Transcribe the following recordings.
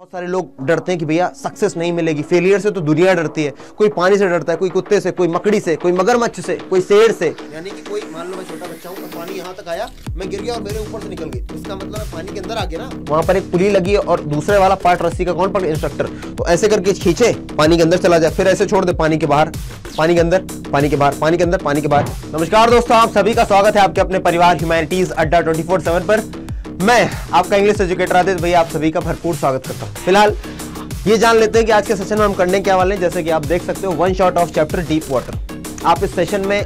बहुत सारे लोग डरते हैं कि भैया सक्सेस नहीं मिलेगी, फेलियर से तो दुनिया डरती है। कोई पानी से डरता है, कोई कुत्ते से, कोई मकड़ी से, कोई मगरमच्छ से, कोई शेर से। यानी कि कोई मान लो मैं छोटा बच्चा हूँ और पानी यहाँ तक आया, मैं गिर गया और मेरे ऊपर से निकल गई, तो इसका मतलब मैं पानी के अंदर आ गया ना। वहां पर एक पुली लगी है और दूसरे वाला पार्ट रस्सी का कौन पकड़े? इंस्ट्रक्टर। तो ऐसे करके खींचे, पानी के अंदर चला जाए, फिर ऐसे छोड़ दे, पानी के बाहर, पानी के अंदर, पानी के बाहर, पानी के अंदर, पानी के बाहर। नमस्कार दोस्तों, आप सभी का स्वागत है आपके अपने परिवार ह्यूमैनिटीज अड्डा 24/7 पर। मैं आपका इंग्लिश एजुकेटर आदित्य भैया आप सभी का भरपूर स्वागत करता हूं। फिलहाल ये जान लेते हैं कि आज के सेशन में हम करने क्या वाले हैं। जैसे कि आप देख सकते हो, one shot of chapter deep water. आप इस सेशन में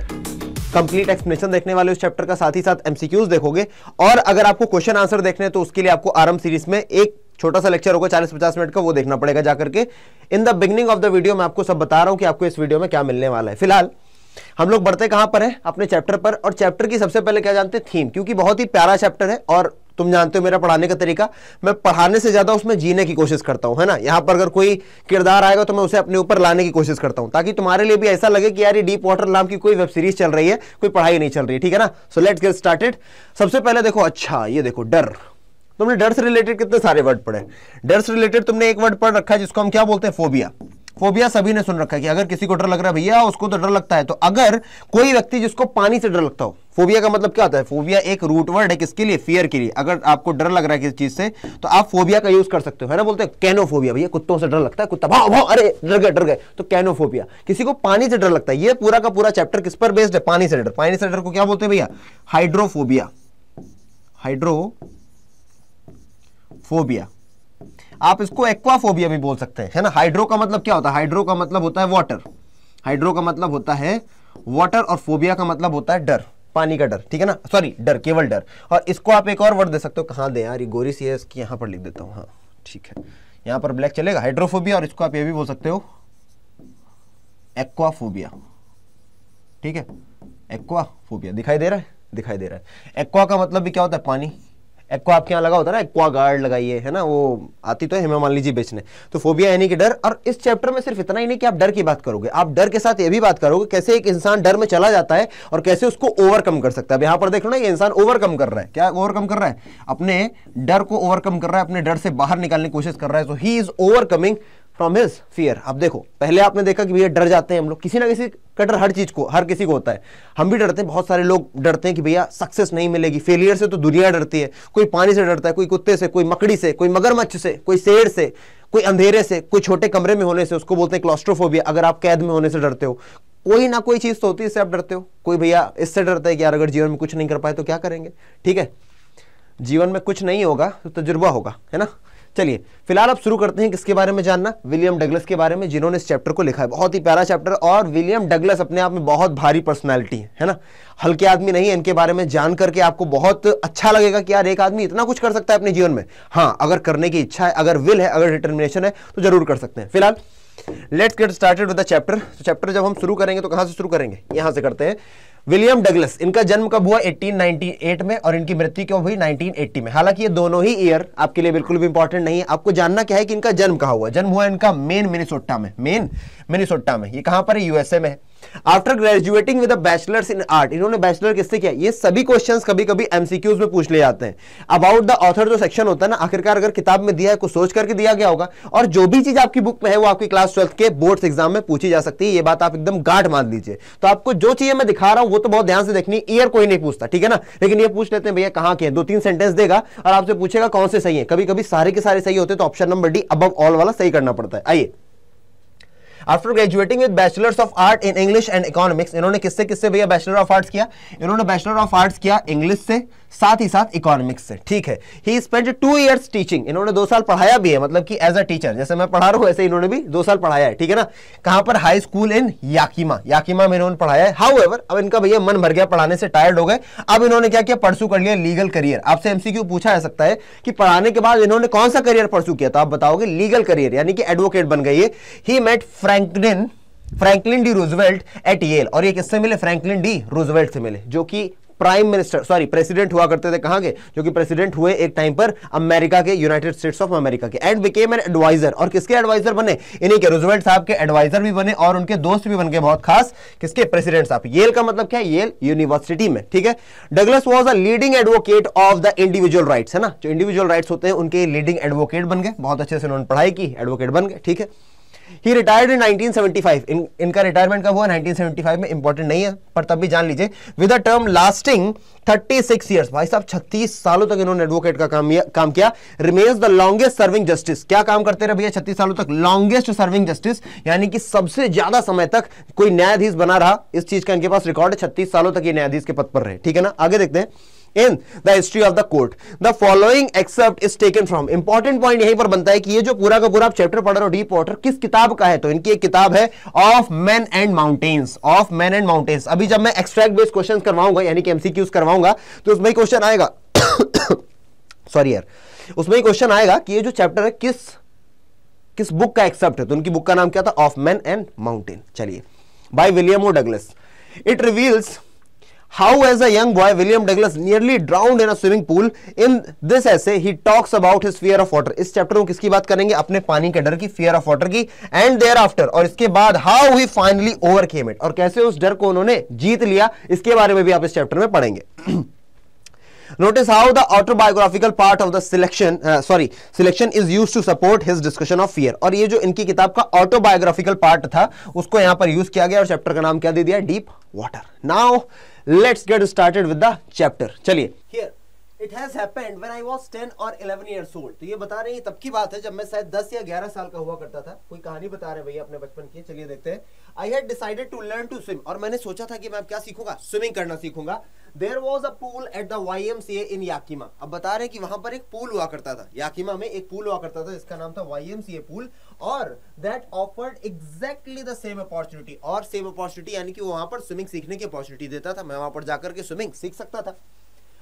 कंप्लीट एक्सप्लेनेशन देखने वाले उस चैप्टर का, साथ ही साथ एमसीक्यूज देखोगे। और अगर आपको क्वेश्चन आंसर देखने हैं तो उसके लिए आपको आरएम सीरीज में एक छोटा सा लेक्चर होगा 40-50 मिनट का, वो देखना पड़ेगा जाकर के। In the beginning of the video मैं आपको सब बता रहा हूं कि आपको इस वीडियो में क्या मिलने वाला है। फिलहाल हम लोग बढ़ते कहां पर है? अपने चैप्टर पर। और चैप्टर की सबसे पहले क्या जानते हैं? थीम, क्योंकि बहुत ही प्यारा चैप्टर है और तुम जानते हो मेरा पढ़ाने का तरीका, मैं पढ़ाने से ज्यादा उसमें जीने की कोशिश करता हूं, है ना। यहां पर अगर कोई किरदार आएगा तो मैं उसे अपने ऊपर लाने की कोशिश करता हूं, ताकि तुम्हारे लिए भी ऐसा लगे कि यार ये डीप वाटर नाम की कोई वेब सीरीज चल रही है, कोई पढ़ाई नहीं चल रही है, ठीक है ना। So let's get started. सबसे पहले देखो, अच्छा ये देखो, डर। तुमने डर से रिलेटेड कितने सारे वर्ड पढ़े? डर से रिलेटेड तुमने एक वर्ड पढ़ रखा है जिसको हम क्या बोलते हैं? फोबिया। फोबिया सभी ने सुन रखा है कि अगर किसी को डर लग रहा है, भैया उसको तो डर लगता है। तो अगर कोई व्यक्ति जिसको पानी से डर लगता हो, फोबिया का मतलब क्या होता है? फोबिया एक रूट वर्ड है किसके लिए? फियर के लिए। अगर आपको डर लग रहा है किसी चीज से तो आप फोबिया का यूज कर सकते हो, है ना। बोलते हैं कैनोफोबिया, भैया कुत्तों से डर लगता है, कुत्ता भाव भाव, अरे डर गए, तो कैनोफोबिया। किसी को पानी से डर लगता है। ये पूरा का पूरा चैप्टर किस पर बेस्ड है? पानी से डर। पानी से डर को क्या बोलते हैं भैया? हाइड्रोफोबिया। हाइड्रोफोबिया। आप इसको एक्वाफोबिया भी बोल सकते हैं, है ना। हाइड्रो का मतलब क्या होता है? हाइड्रो का मतलब होता है वाटर। हाइड्रो का मतलब होता है वाटर और फोबिया का मतलब होता है डर, पानी का डर, ठीक है ना। सॉरी, डर, केवल डर। और इसको आप एक और वर्ड दे सकते हो। कहां दे यार, ये गोरी सी है, इसकी यहां पर लिख देता हूं। हाँ ठीक है, यहां पर ब्लैक चलेगा। हाइड्रोफोबिया, और इसको आप ये भी बोल सकते हो एक्वाफोबिया, ठीक है। एक्वाफोबिया दिखाई दे रहा है? दिखाई दे रहा है। एक्वा का मतलब भी क्या होता है? पानी। एक्वा आपके यहाँ लगा होता है ना, एक्वा गार्ड लगाइए, है ना, वो आती तो है हमें मान लीजिए बेचने। तो फोबिया यानी कि डर। और इस चैप्टर में सिर्फ इतना ही नहीं कि आप डर की बात करोगे, आप डर के साथ ये भी बात करोगे कैसे एक इंसान डर में चला जाता है और कैसे उसको ओवरकम कर सकता है। अब यहाँ पर देख लो ना, ये इंसान ओवरकम कर रहा है। क्या ओवरकम कर रहा है? अपने डर को ओवरकम कर रहा है, अपने डर से बाहर निकालने की कोशिश कर रहा है। So he is overcoming from his fear. अब देखो, पहले आपने देखा कि भैया डर जाते हैं हम लोग, किसी ना किसी का डर हर चीज को, हर किसी को होता है। हम भी डरते हैं, बहुत सारे लोग डरते हैं कि भैया सक्सेस नहीं मिलेगी, फेलियर से तो दुनिया डरती है। कोई पानी से डरता है, कोई कुत्ते से, कोई मकड़ी से, कोई मगरमच्छ से, कोई शेर से, कोई अंधेरे से, कोई छोटे कमरे में होने से, उसको बोलते हैं क्लॉस्ट्रोफोबिया। अगर आप कैद में होने से डरते हो, कोई ना कोई चीज तो होती है इससे आप डरते हो। कोई भैया इससे डरता है कि यार अगर जीवन में कुछ नहीं कर पाए तो क्या करेंगे, ठीक है। जीवन में कुछ नहीं होगा तो तजुर्बा होगा, है ना। चलिए फिलहाल अब शुरू करते हैं किसके बारे में जानना? विलियम डगलस के बारे में, जिन्होंने इस चैप्टर को लिखा है। बहुत ही प्यारा चैप्टर। और विलियम डगलस अपने आप में बहुत भारी पर्सनालिटी है ना, हल्के आदमी नहीं है। इनके बारे में जान करके आपको बहुत अच्छा लगेगा कि यार एक आदमी इतना कुछ कर सकता है अपने जीवन में। हाँ, अगर करने की इच्छा है, अगर विल है, अगर डिटर्मिनेशन है तो जरूर कर सकते हैं। फिलहाल let's get started with the chapter. तो चैप्टर जब हम शुरू करेंगे तो कहां से शुरू करेंगे? यहां से करते हैं। विलियम डगलस, इनका जन्म कब हुआ? 1898 में, और इनकी मृत्यु कब हुई? 1980 में। हालांकि ये दोनों ही ईयर आपके लिए बिल्कुल भी इंपॉर्टेंट नहीं है। आपको जानना क्या है कि इनका जन्म कहां हुआ? जन्म हुआ इनका मेन मिनेसोटा में। मेन मिनेसोटा में। ये कहां पर है? यूएसए में है। After graduating with a bachelors in art, इन्होंने बैचलर किससे किया? ये सभी क्वेश्चंस कभी कभी एमसीक्यूज में पूछ ले जाते हैं। अबाउट द ऑथर जो सेक्शन होता है ना, आखिरकार अगर किताब में दिया है, कुछ सोच करके दिया गया होगा। और जो भी चीज आपकी बुक में है वो आपकी क्लास 12th के बोर्ड्स एग्जाम में पूछी जा सकती है। ये बात आप एकदम गांठ मान लीजिए। तो आपको जो चीजें मैं दिखा रहा हूं वो तो बहुत ध्यान से देखनी। ईयर कोई नहीं पूछता, ठीक है ना। लेकिन ये पूछ लेते हैं भैया कहां के हैं, 2-3 सेंटेंस देगा और आपसे पूछेगा कौन से सही है। कभी कभी सारे के सारे सही होते हैं तो option number D above all वाला सही करना पड़ता है। आइए, after graduating with bachelors of art in English and economics, इन्होंने किससे किससे भैया बैचलर ऑफ आर्ट्स किया? इन्होंने बैचलर ऑफ आर्ट्स किया इंग्लिश से, साथ ही साथ इकोनॉमिक्स से, ठीक है। ही स्पेंट 2 years टीचिंग, इन्होंने 2 साल पढ़ाया भी है, मतलब कि एज अ टीचर। जैसे मैं पढ़ा रहा हूं ऐसे इन्होंने भी 2 साल पढ़ाया है, ठीक है ना। कहां पर? हाई स्कूल इन याकीमा। याकीमा में इन्होंने पढ़ाया है। हाउएवर, अब इनका भैया मन भर गया, पढ़ाने से टायर्ड हो गए। अब इन्होंने क्या किया? परसू कर लिया लीगल करियर। आपसे एमसीक्यू पूछा जा सकता है कि पढ़ाने के बाद इन्होंने कौन सा करियर परसू किया, तो आप बताओगे लीगल करियर, यानी कि एडवोकेट बन गए। He met Franklin D Roosevelt at Yale, और ये किससे मिले? फ्रैंकलिन डी रूजवेल्ट से मिले, जो कि प्राइम मिनिस्टर, सॉरी प्रेसिडेंट हुआ करते थे, कहां के, जो कि प्रेसिडेंट हुए एक टाइम पर अमेरिका के, यूनाइटेड स्टेट्स ऑफ अमेरिका के, एंड बिकेम एन एडवाइजर, और किसके एडवाइजर बने, इन्हीं के, रूजवेल्ट साहब के एडवाइजर भी बने और उनके दोस्त भी बन गए बहुत खास, किसके, प्रेसिडेंट साहब। येल का मतलब क्या है, येल यूनिवर्सिटी में, ठीक है। Douglas was a leading advocate of the individual rights, है ना, जो इंडिविजुअल राइट्स होते हैं उनके लीडिंग एडवोकेट बन गए, बहुत अच्छे से उन्होंने पढ़ाई की, एडवोकेट बन गए, ठीक है। He retired in 1975, इनका रिटायरमेंट कब हुआ, 1975 में, इंपॉर्टेंट नहीं है पर तब भी जान लीजिए, with a term lasting 36 years, भाई साहब 36 सालों तक इन्होंने एडवोकेट का काम किया। Remains the longest serving justice, क्या काम करते रहे भैया 36 सालों तक, लॉन्गेस्ट सर्विंग जस्टिस, यानी कि सबसे ज्यादा समय तक कोई न्यायाधीश बना रहा, इस चीज का इनके पास रिकॉर्ड है, 36 सालों तक ये न्यायाधीश के पद पर रहे, ठीक है ना। आगे देखते हैं, in the history of the court the following excerpt is taken from, important point यहीं पर बनता है कि ये जो पूरा का पूरा आप चैप्टर पढ़ रहे हो डीप वाटर किस किताब का है, तो इनकी एक किताब है of man and mountains, of man and mountains. अभी जब मैं एक्सट्रैक्ट बेस्ड क्वेश्चंस करवाऊंगा, यानी कि एमसीक्यूज करवाऊंगा, तो उसमें क्वेश्चन आएगा सॉरी यार, उसमें क्वेश्चन आएगा कि ये जो चैप्टर है किस बुक का एक्सेप्ट है, तो उनकी बुक का नाम क्या था, ऑफ मैन एंड माउंटेन। चलिए, by William O Douglas. It reveals how as a young boy William Douglas nearly drowned in a swimming pool. In this essay he talks about his fear of water. इस chapter में किसकी बात करेंगे, अपने पानी के डर की, fear of water की, and thereafter, और इसके बाद how he finally overcame it, और कैसे उस डर को उन्होंने जीत लिया, इसके बारे में भी आप इस चैप्टर में पढ़ेंगे। Notice how the autobiographical part of the selection is used to support his discussion of fear. और ये जो इनकी किताब का autobiographical part था उसको यहां पर यूज किया गया और चैप्टर का नाम क्या दे दिया, deep water. Now let's get started with the chapter. चलिए, here it has happened when I was 10 or 11 years old. तो ये बता रहे हैं तब की बात है जब मैं शायद 10 या 11 साल का हुआ करता था। कोई कहानी बता रहे हैं भैया अपने बचपन की। चलिए देखते हैं। I had decided to learn to swim, और मैंने सोचा था कि मैं अब क्या सीखूंगा, स्विमिंग करना सीखूंगा। There was a pool at the YMCA in Yakima. अब बता रहे हैं कि वहां पर एक पूल हुआ करता था, याकिमा में एक पूल हुआ करता था जिसका नाम था YMCA पूल, और that offered exactly the same opportunity, और same opportunity यानी कि वो वहां पर स्विमिंग सीखने की अपॉर्चुनिटी देता था, मैं वहां पर जाकर के स्विमिंग सीख सकता था।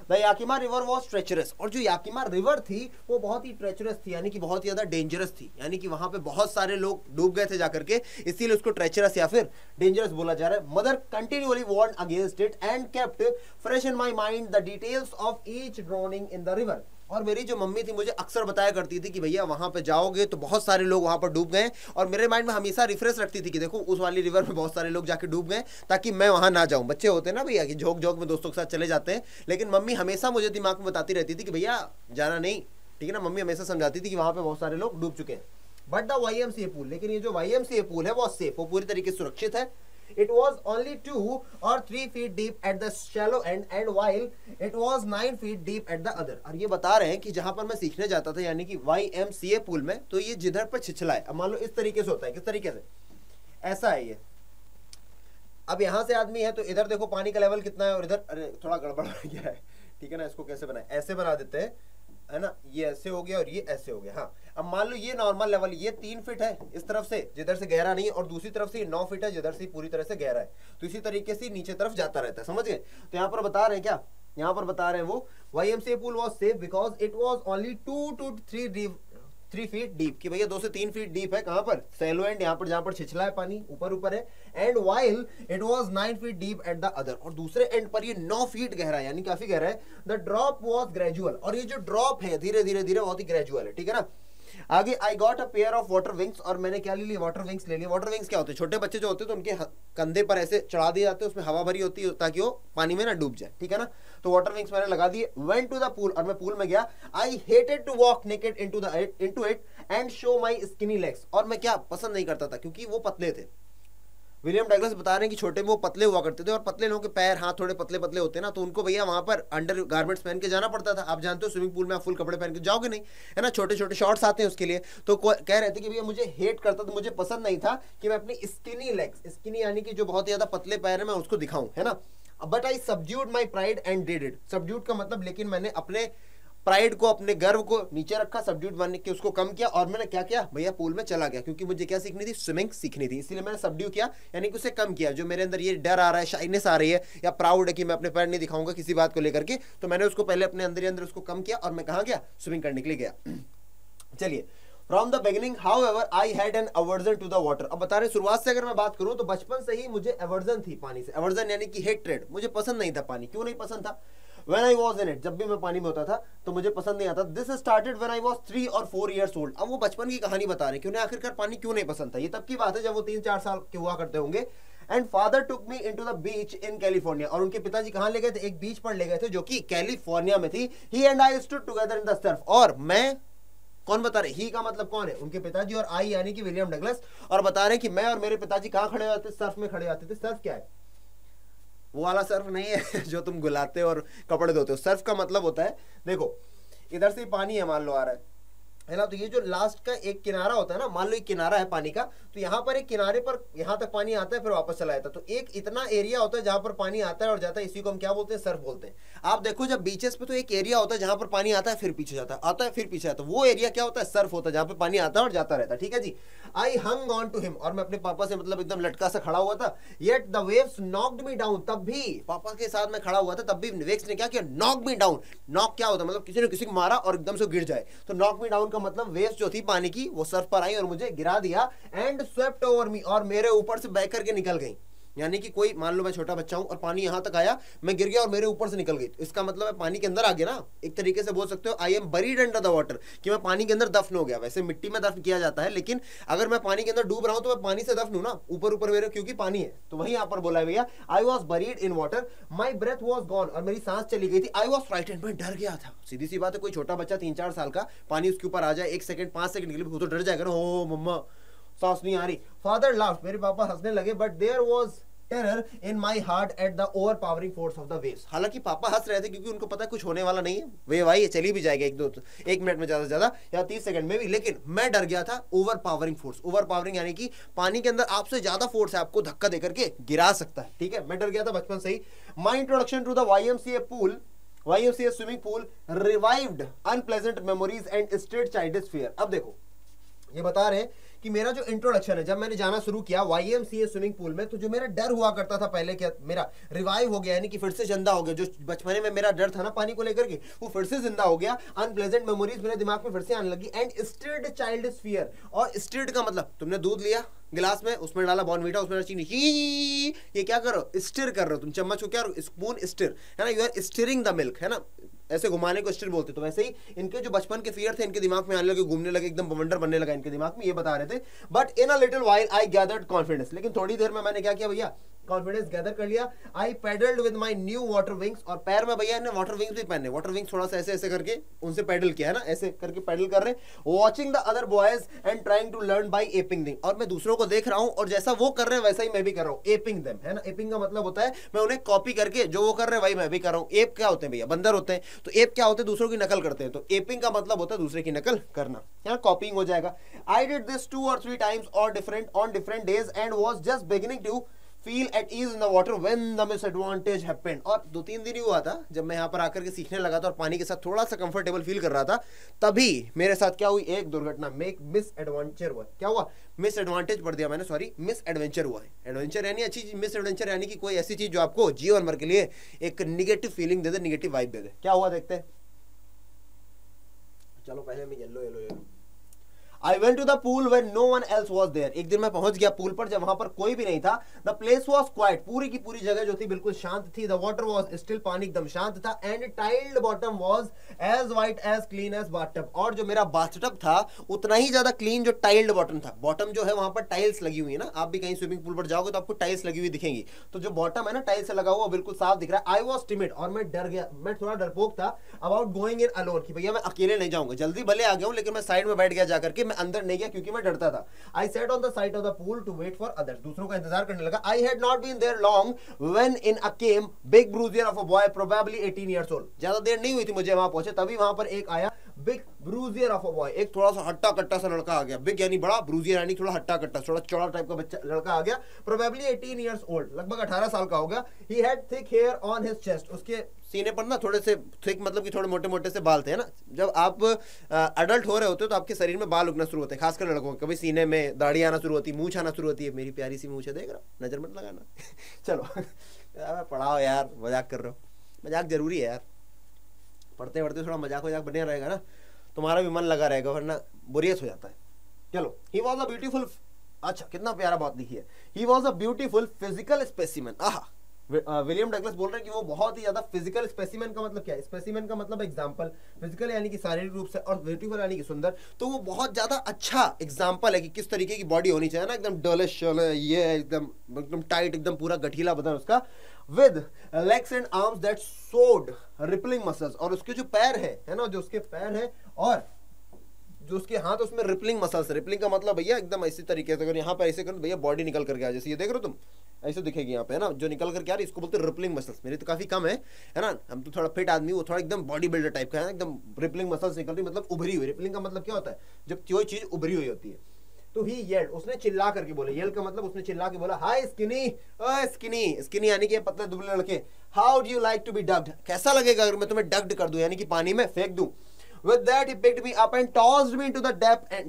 The Yakima river was treacherous, और जो याकिमा रिवर थी वो बहुत ही ट्रेचरस थी, यानी कि बहुत ही ज्यादा डेंजरस थी, यानी कि वहां पे बहुत सारे लोग डूब गए थे जाकर के, इसीलिए उसको ट्रेचरस या फिर डेंजरस बोला जा रहा है। Mother continually warned against it and kept fresh in my mind the details of each drowning in the river, और मेरी जो मम्मी थी मुझे अक्सर बताया करती थी कि भैया वहां पे जाओगे तो बहुत सारे लोग वहां पर डूब गए, और मेरे माइंड में हमेशा रिफ्रेश रखती थी कि देखो उस वाली रिवर में बहुत सारे लोग जाके डूब गए, ताकि मैं वहां ना जाऊं। बच्चे होते हैं ना भैया कि झोंक झोंक में दोस्तों के साथ चले जाते हैं, लेकिन मम्मी हमेशा मुझे दिमाग में बताती रहती थी कि भैया जाना नहीं, ठीक है ना। मम्मी हमेशा समझाती थी कि वहां पे बहुत सारे लोग डूब चुके हैं। बट द YMCA पूल, लेकिन ये जो YMCA पूल है वो सेफ, वो पूरी तरीके से सुरक्षित है। It was only 2 or 3 feet deep at the shallow end, and while it was 9 feet deep at the other. और ये बता रहे हैं कि जहां पर मैं सीखने जाता था यानी कि YMCA पूल में, तो ये जिधर पर छिछला है, अब मान लो इस तरीके से होता है, किस तरीके से, ऐसा है ये। अब यहां से आदमी है तो इधर देखो पानी का लेवल कितना है, और इधर अरे थोड़ा गड़बड़ हो गया है, ठीक है ना। इसको कैसे बनाए, ऐसे बना देते हैं, है ना, ये ऐसे हो गया और ये ऐसे हो गया। हाँ, अब मान लो ये नॉर्मल लेवल, ये 3 फीट है इस तरफ से जिधर से गहरा नहीं है, और दूसरी तरफ से ये 9 फीट है जिधर से पूरी तरह से गहरा है, तो इसी तरीके से नीचे तरफ जाता रहता है, समझ गए। तो यहाँ पर बता रहे हैं क्या, यहाँ पर बता रहे हैं वो YMCA pool was safe because it was only 2 to 3 feet deep, कि भैया 2 से 3 फीट डीप है, कहां पर, सैलो एंड, यहाँ पर जहां पर छिछला है पानी ऊपर ऊपर है, and while it was 9 feet deep at the other, और दूसरे एंड पर ये 9 फीट गहरा है, यानी काफी गहरा है। द ड्रॉप वाज ग्रेजुअल, और ये जो ड्रॉप है धीरे धीरे धीरे बहुत ही ग्रेजुअल है, ठीक है ना। आगे I got a pair of water wings, और मैंने क्या ले लिया, वाटर विंग्स ले लिए। वाटर विंग्स क्या होते हैं, छोटे बच्चे जो होते हैं तो उनके कंधे पर ऐसे चढ़ा दिए जाते हैं, उसमें हवा भरी होती है ताकि वो पानी में ना डूब जाए, ठीक है ना। तो वाटर विंग्स मैंने लगा दिए। वेंट टू द पूल, और मैं पूल में गया। I hated to walk naked into it and show my skinny legs, और मैं क्या पसंद नहीं करता था क्योंकि वो पतले थे। विलियम डगलस बता रहे हैं कि छोटे में वो पतले हुआ करते थे, और पतले लोगों के पैर हाथ थोड़े पतले पतले होते हैं ना, तो उनको भैया वहां पर अंडर गारमेंट्स पहन के जाना पड़ता था। आप जानते हो स्विमिंग पूल में आप फुल कपड़े पहन के जाओगे नहीं, है ना, छोटे छोटे शॉर्ट्स आते हैं उसके लिए। तो कह रहे थे कि भैया मुझे हेट करता था, मुझे पसंद नहीं था कि मैं अपनी स्किनी लेग्स, स्किनी यानी कि जो बहुत ज्यादा पतले पैर है, मैं उसको दिखाऊं, है ना। But I subdued my pride and did it, subdued का मतलब, लेकिन मैंने अपने प्राइड को, अपने गर्व को नीचे रखा, सबड्यूट बनने के उसको कम किया, और मैंने क्या किया भैया, पूल में चला गया, क्योंकि मुझे क्या सीखनी थी, स्विमिंग सीखनी थी, इसीलिए मैंने सबड्यू किया, यानी कि उसे कम किया। जो मेरे अंदर ये डर आ रहा है, शाइनेस आ रही है, या प्राउड है कि मैं अपने पैर नहीं दिखाऊंगा किसी बात को लेकर के, तो मैंने उसको पहले अपने अंदर ही अंदर उसको कम किया, और मैं कहाँ गया, स्विमिंग करने के लिए गया। चलिए, from the beginning however I had an aversion to the water. अब बता रहे शुरुआत से अगर मैं बात करूं तो बचपन से ही मुझे अवर्जन थी पानी से। अवर्जन यानी कि हेट्रेड, मुझे पसंद नहीं था पानी। क्यों नहीं पसंद था? When I was in it, जब भी मैं पानी में होता था तो मुझे पसंद नहीं आता। This started when I was 3 or 4 years old। अब वो बचपन की कहानी बता रहे हैं कि उन्हें आखिरकार पानी क्यों नहीं पसंद था। ये तब की बात है जब वो 3-4 साल के हुआ करते होंगे। And father took me into the beach in California. और उनके पिताजी कहां ले गए थे? एक बीच पर ले गए थे जो कि कैलिफोर्निया में थी। He and I stood together in the surf. और मैं, कौन बता रहे? ही का मतलब कौन है? उनके पिताजी, और आई यानी कि विलियम डगलस। और बता रहे हैं कि मैं और मेरे पिताजी कहां खड़े होते? सर्फ में खड़े होते थे। सर्फ क्या है? वो वाला सर्फ नहीं है जो तुम गुलाते और कपड़े धोते हो। सर्फ का मतलब होता है, देखो इधर से पानी है मान लो आ रहा है ना, तो ये जो लास्ट का एक किनारा होता है ना, मान लो एक किनारा है पानी का, तो यहाँ पर एक किनारे पर यहाँ तक पानी आता है फिर वापस चला जाता है। तो एक इतना एरिया होता है जहां पर पानी आता है और जाता है, इसी को हम क्या बोलते हैं? सर्फ बोलते हैं। आप देखो जब बीचेस पे तो एक एरिया होता है जहां पर पानी आता है फिर पीछे जाता है, आता है फिर पीछे जाता है, वो एरिया क्या होता है? सर्फ होता है, जहां पर पानी आता है और जाता रहता है। ठीक है जी। आई हंग ऑन टू हिम। और मैं अपने पापा से मतलब एकदम लटका सा खड़ा हुआ था। Yet the waves knocked me down. तब भी पापा के साथ मैं खड़ा हुआ था, तब भी वेव्स ने क्या किया? Knock me down. नॉक क्या होता है? मतलब किसी ने किसी को मारा और एकदम से गिर जाए। तो नॉक मी डाउन का मतलब वेव्स जो थी पानी की वो सर्फ पर आई और मुझे गिरा दिया। And swept over me. और मेरे ऊपर से बह करके निकल गई। यानी कि कोई, मान लो मैं छोटा बच्चा हूं और पानी यहां तक आया, मैं गिर गया और मेरे ऊपर से निकल गई। इसका मतलब है पानी के अंदर आ गया ना। एक तरीके से बोल सकते हो I am buried under the water, कि मैं पानी के अंदर दफन हो गया। वैसे मिट्टी में दफन किया जाता है, लेकिन अगर मैं पानी के अंदर डूब रहा हूं तो मैं पानी से दफन हूं ना, ऊपर ऊपर मेरे, क्योंकि पानी है। तो वही यहां पर बोला है भैया, I was buried in water, my breath was gone. और मेरी सांस चली गई थी। आई वॉज फ्राइटेंड, मैं डर गया था। सीधी सी बात है, कोई छोटा बच्चा 3-4 साल का, पानी उसके ऊपर आ जाए 1 सेकंड 5 सेकंड के लिए, वो तो डर जाएगा ना, ओ मम्मा सांस नहीं आ रही। फादर लाफ्ड, मेरे पापा हंसने लगे। But there was terror in my heart at the overpowering force of the waves. हालांकि पापा हंस रहे थे क्योंकि उनको पता है कुछ होने वाला नहीं है, वेव आई चली भी जाएगी 1 मिनट में ज्यादा से ज्यादा या 30 सेकंड में भी। लेकिन मैं डर गया था ओवरपावरिंग फोर्स। ओवरपावरिंग यानी कि पानी के अंदर आपसे ज्यादा फोर्स है, आपको धक्का देकर के गिरा सकता है। ठीक है, मैं डर गया था बचपन से ही। My introduction to the YMCA pool, YMCA swimming pool revived unpleasant memories and straight childish fear. अब देखो ये बता रहे हैं कि मेरा जो इंट्रोडक्शन है, जब मैंने जाना शुरू किया YMCA स्विमिंग पूल में, तो जो मेरा डर हुआ करता था पहले, क्या मेरा रिवाइव हो गया, यानी कि फिर से जिंदा हो गया। जो बचपन में मेरा डर था ना पानी को लेकर के, वो फिर से जिंदा हो गया। अनप्लेजेंट मेमोरीज मेरे दिमाग में फिर से आने लगी। And stirred childish fear. और स्टिर्ड का मतलब, तुमने दूध लिया गिलास में, उसमें डाला बॉर्नवीटा, उसमें डाला चीनी, ये क्या कर रहे हो? स्टिर कर रहे हो तुम। चम्मच को क्या, स्पून स्टिर है ना, you are stirring the milk, है ना, ऐसे घुमाने को स्टिर बोलते। तो वैसे ही इनके जो बचपन के फियर थे इनके दिमाग में आने लगे, घूमने लगे, एकदम बवंडर बनने लगा इनके दिमाग में। ये बता रहे थे। But in a little while I gathered confidence. लेकिन थोड़ी देर में मैंने क्या किया भैया? कॉन्फिडेंस गैदर कर लिया। I paddled with my new water wings. और पैर में भैया ने वाटर विंग्स भी पहने। वाटर विंग्स थोड़ा सा ऐसे ऐसे करके उनसे पैडल किया है ना, ऐसे करके पैडल कर रहे। Watching the other boys and trying to learn by aping them. और मैं दूसरों को देख रहा हूं और जैसा वो कर रहे हैं वैसा ही मैं भी कर रहा हूं। एपिंग देम, है ना, एपिंग का मतलब होता है मैं उन्हें कॉपी करके जो वो कर रहे हैं वही मैं भी कर रहा हूं। एप क्या होते हैं भैया? बंदर होते हैं। तो एप क्या होते हैं? दूसरों की नकल करते हैं। तो एपिंग का मतलब होता है दूसरे की नकल करना, या कॉपिंग हो जाएगा। I did this 2 or 3 times और on different days and was just beginning to feel at ease in the water when the misadventure happened. और 2-3 दिन ही हुआ था जब मैं यहाँ पर आकर के सीखने लगा था और पानी के साथ थोड़ा सा कंफर्टेबल फील कर रहा था, तभी मेरे साथ क्या हुई? एक दुर्घटना, मिस एडवेंचर हुआ। क्या हुआ? मिस एडवांटेज पढ़ दिया मैंने, सॉरी, मिस एडवेंचर हुआ है। एडवेंचर यानी अच्छी चीज, मिस एडवेंचर यानी कि कोई ऐसी चीज जो आपको जीवन भर के लिए एक निगेटिव फीलिंग दे दे, निगेटिव वाइब दे दे। क्या हुआ देखते हैं। चलो पहले मैं yellow I went to the pool when no one else was there। एक दिन मैं पहुंच गया पूल पर जब वहां पर कोई भी नहीं था। The place was quiet। पूरी की पूरी जगह जो थी बिल्कुल शांत थी। The water was still। पानी एकदम शांत था। And tiled bottom was as white as clean as bathtub। और जो मेरा बाथटब था उतना ही ज्यादा क्लीन जो टाइल्ड बॉटम था। बॉटम जो है वहां पर टाइल्स लगी हुई है ना, आप भी कहीं स्विमिंग पूल पर जाओगे तो आपको टाइल्स लगी हुई दिखेंगी। तो जो बॉटम है ना टाइल्स से लगा हुआ बिल्कुल साफ दिख रहा है। I was timid। और मैं डर गया, मैं थोड़ा डरपोक था। About going in alone, कि भैया मैं अकेले नहीं जाऊंगा। जल्दी भले आ गया हूं लेकिन मैं साइड में बैठ गया जाकर के, मैं अंदर नहीं गया क्योंकि मैं डरता था। I sat on the side of the pool to wait for others। दूसरों का इंतजार करने लगा। I had not been there long when in came big bruiser of a boy probably 18 years old। ज्यादा देर नहीं हुई थी मुझे वहां पहुंचे, तभी वहां पर एक आया बिग ब्रूजियर ऑफ अ बॉय। एक थोड़ा सा हट्टा कट्टा सा लड़का आ गया। बिग यानी बड़ा, ब्रूजियर यानी थोड़ा हट्टा कट्टा, थोड़ा चौड़ा टाइप का बच्चा लड़का आ गया। प्रोबेबली 18 years old, लगभग 18 साल का होगा। He had thick hair on his chest. उसके सीने पर ना थोड़े से थिक, मतलब कि थोड़े मोटे मोटे से बाल थे, है ना। जब आप अडल्ट हो रहे होते हो तो आपके शरीर में बाल उगना शुरू होते हैं, खासकर लड़कों के। कभी सीने में दाढ़ी आना शुरू होती है, मूंछ आना शुरू होती है। मेरी प्यारी सी मूंछ है, देख रहा हूं, नजर मत लगाना चलो पढ़ाओ यार, मजाक कर रहे हो। मजाक जरूरी है यार, पढ़ते पढ़ते थोड़ा मजाक वजाक बने रहेगा ना। तुम्हारा भी मन लगा रहेगा, वरना बोरियत हो जाता है। चलो, ही वॉज अ ब्यूटीफुल, अच्छा कितना प्यारा बात लिखी है, he was a beautiful physical specimen. आहा, विलियम डगलस बोल रहे हैं कि वो बहुत ही ज्यादा फिजिकल, स्पेसिमेन का मतलब क्या है, स्पेसिमेन का मतलब एग्जाम्पल, फिजिकल यानी कि शारीरिक रूप से, और ब्यूटीफुल यानी कि सुंदर, तो वो बहुत ज्यादा अच्छा एग्जाम्पल है कि किस तरीके की बॉडी होनी चाहिए ना, एकदम डलिश, ये एकदम टाइट, एकदम पूरा गठीला बदन उसका, with legs and arms that showed rippling muscles, और उसके जो पैर है ना, जो उसके पैर है और जो उसके हाथ, उसमें रिपलिंग मसल्स। रिपलिंग का मतलब भैया एकदम इसी तरीके से, अगर यहाँ पर ऐसे करो भैया बॉडी निकल करके आ, जैसे ये देख रहे हो तुम, ऐसे दिखेगी यहाँ पे है ना, जो निकल करके आ रही है, इसको बोलते हैं रिपलिंग मसल्स। मेरी तो काफी कम है ना, हम तो थोड़ा फिट आदमी, वो थोड़ा एकदम बॉडी बिल्डर टाइप का है, एकदम रिपलिंग मसल्स निकल रही, मतलब उभरी हुई। रिपलिंग का मतलब क्या होता है, जब कोई चीज उभरी हुई होती है। तो ही येल्ड, उसने चिल्ला करके बोला, येल्ड का मतलब उसने चिल्ला के बोला, हाय स्किनी, स्किनी, स्किनी यानी कि पतले दुबले लड़के, how do you like to be ducked, कैसा लगेगा अगर मैं तुम्हें डग्ड कर दूं, यानी कि पानी में फेंक दूं। With that he picked me up and tossed me into the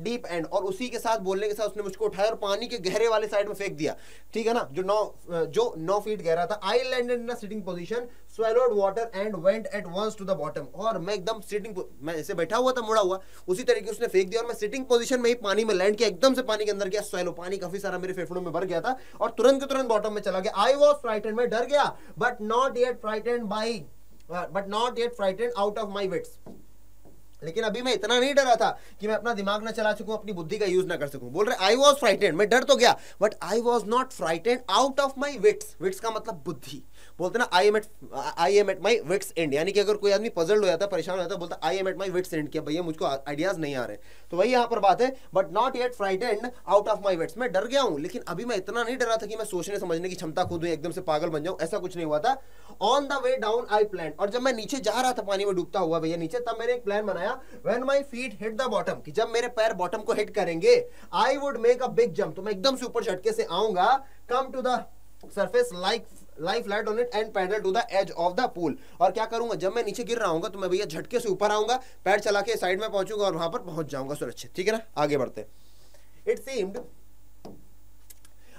deep end, और उसी के साथ, बोलने के साथ उसने मुझको उठाया और पानी के गहरे वाले साइड में फेंक दिया, ठीक है ना, जो 9 फीट गहरा था। I landed in a sitting position, swallowed water and went at once to the bottom, और मैं एकदम सिटिंग, मैं ऐसे बैठा हुआ था मुड़ा हुआ, उसी तरीके उसने फेंक दिया और मैं सिटिंग पोजीशन में ही पानी में लैंड किया, एकदम से पानी के अंदर गया, स्वैलो, पानी काफी सारा मेरे फेफड़ों में भर गया था और तुरंत के तुरंत बॉटम में चला गया। I was frightened, मैं डर गया, but not yet frightened out of my wits, लेकिन अभी मैं इतना नहीं डरा था कि मैं अपना दिमाग ना चला सकूं, अपनी बुद्धि का यूज ना कर सकूं। बोल रहे आई वॉज फ्राइटेंड, मैं डर तो गया, but I was not frightened out of my wits. Wits का मतलब बुद्धि, बोलते ना I am at my wits end, यानी कि अगर कोई आदमी पजल्ड हो जाता है, परेशान हो जाता है, बोलता I am at my wits end, क्या भैया मुझको आइडियाज नहीं आ रहे। तो वही यहाँ पर बात है, but not yet frightened out of my wits, मैं डर गया हूं, लेकिन अभी मैं इतना नहीं डरा था कि मैं सोचने समझने की क्षमता खो दूं, एकदम से पागल बन जाऊं, ऐसा कुछ नहीं हुआ था। On the way down I plan, और जब मैं नीचे जा रहा था पानी में डूबता हुआ भैया नीचे, तब मैंने एक प्लान बनाया, when my feet hit the bottom, कि जब मेरे पैर बॉटम को हिट करेंगे, I would make a big jump, तो मैं एकदम से ऊपर झटके से आऊंगा, come to the surface lie flat on it and paddle to the edge of the pool. और क्या करूंगा, जब मैं नीचे गिर रहा हूंगा तो मैं भैया झटके से ऊपर आऊंगा, पैर चला के साइड में पहुंचूंगा और वहां पर पहुंच जाऊंगा सुरक्षित, ठीक है ना। आगे बढ़ते। It seemed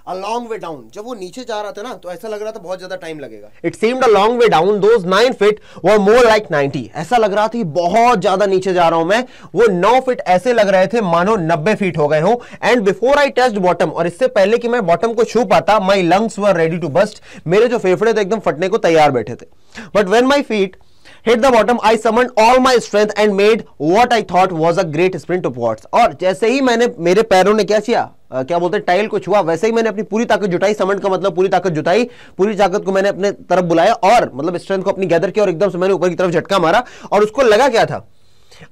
a long way down, जब वो नीचे जा रहा था ना तो ऐसा लग रहा था बहुत ज्यादा टाइम लगेगा। It seemed a long way down, those 9 feet were more like 90, ऐसा लग रहा था कि बहुत ज्यादा नीचे जा रहा हूं मैं, वो 9 फीट ऐसे लग रहे थे मानो 90 फीट हो गए हो। And before I touched bottom, और इससे पहले कि मैं बॉटम को छू पाता, my lungs were ready to burst, मेरे जो फेफड़े थे एकदम फटने को तैयार बैठे थे। But when my feet hit the bottom, I summoned all my strength and made what I thought was a great sprint upwards, और जैसे ही मैंने, मेरे पैरों ने क्या किया, क्या बोलते हैं, टाइल को छुआ, वैसे ही मैंने अपनी पूरी ताकत जुटाई। समंड का मतलब पूरी ताकत जुटाई, पूरी ताकत को मैंने अपने तरफ बुलाया और मतलब स्ट्रेंथ को अपनी गैदर किया और एकदम से मैंने ऊपर की तरफ झटका मारा। और उसको लगा क्या था,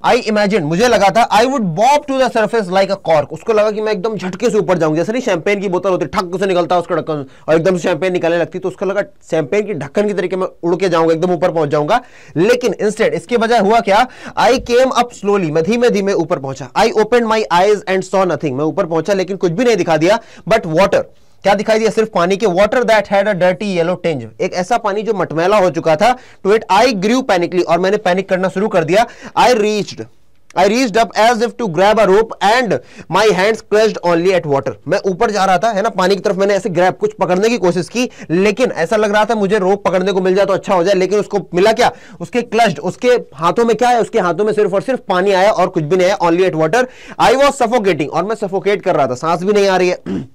आई इमेजिन, मुझे लगा था, I would bob to the surface like a cork, उसको लगा कि मैं एकदम झटके से ऊपर जाऊंगा, जैसे नहीं शैंपेन की बोतल होती, ठक से निकलता है उसका ढक्कन और एकदम से शैंपेन निकलने लगती, तो उसको लगा शैंपेन की ढक्कन की तरीके में उड़ के जाऊंगा, एकदम ऊपर पहुंच जाऊंगा। लेकिन इंस्टेड, इसके बजाय हुआ क्या, आई केम अप स्लोली, मैं धीमे धीमे ऊपर पहुंचा। I open my eyes and saw nothing, मैं ऊपर पहुंचा लेकिन कुछ भी नहीं दिखा दिया, बट वाटर, क्या दिखाई दिया, सिर्फ पानी के, water that had a dirty yellow tinge, एक ऐसा पानी जो मटमैला हो चुका था। टू इट आई ग्रू पैनिकली, और मैंने पैनिक करना शुरू कर दिया। I reached up as if to grab a rope and my hands clutched only at water, मैं ऊपर जा रहा था है ना, पानी की तरफ मैंने ऐसे ग्रैब, कुछ पकड़ने की कोशिश की, लेकिन ऐसा लग रहा था मुझे रोप पकड़ने को मिल जाए तो अच्छा हो जाए, लेकिन उसको मिला क्या, उसके क्लच्ड, उसके हाथों में क्या है, उसके हाथों में सिर्फ और सिर्फ पानी आया और कुछ भी नहीं आया, only at water। I was suffocating, और मैं सफोकेट कर रहा था, सांस भी नहीं आ रही है।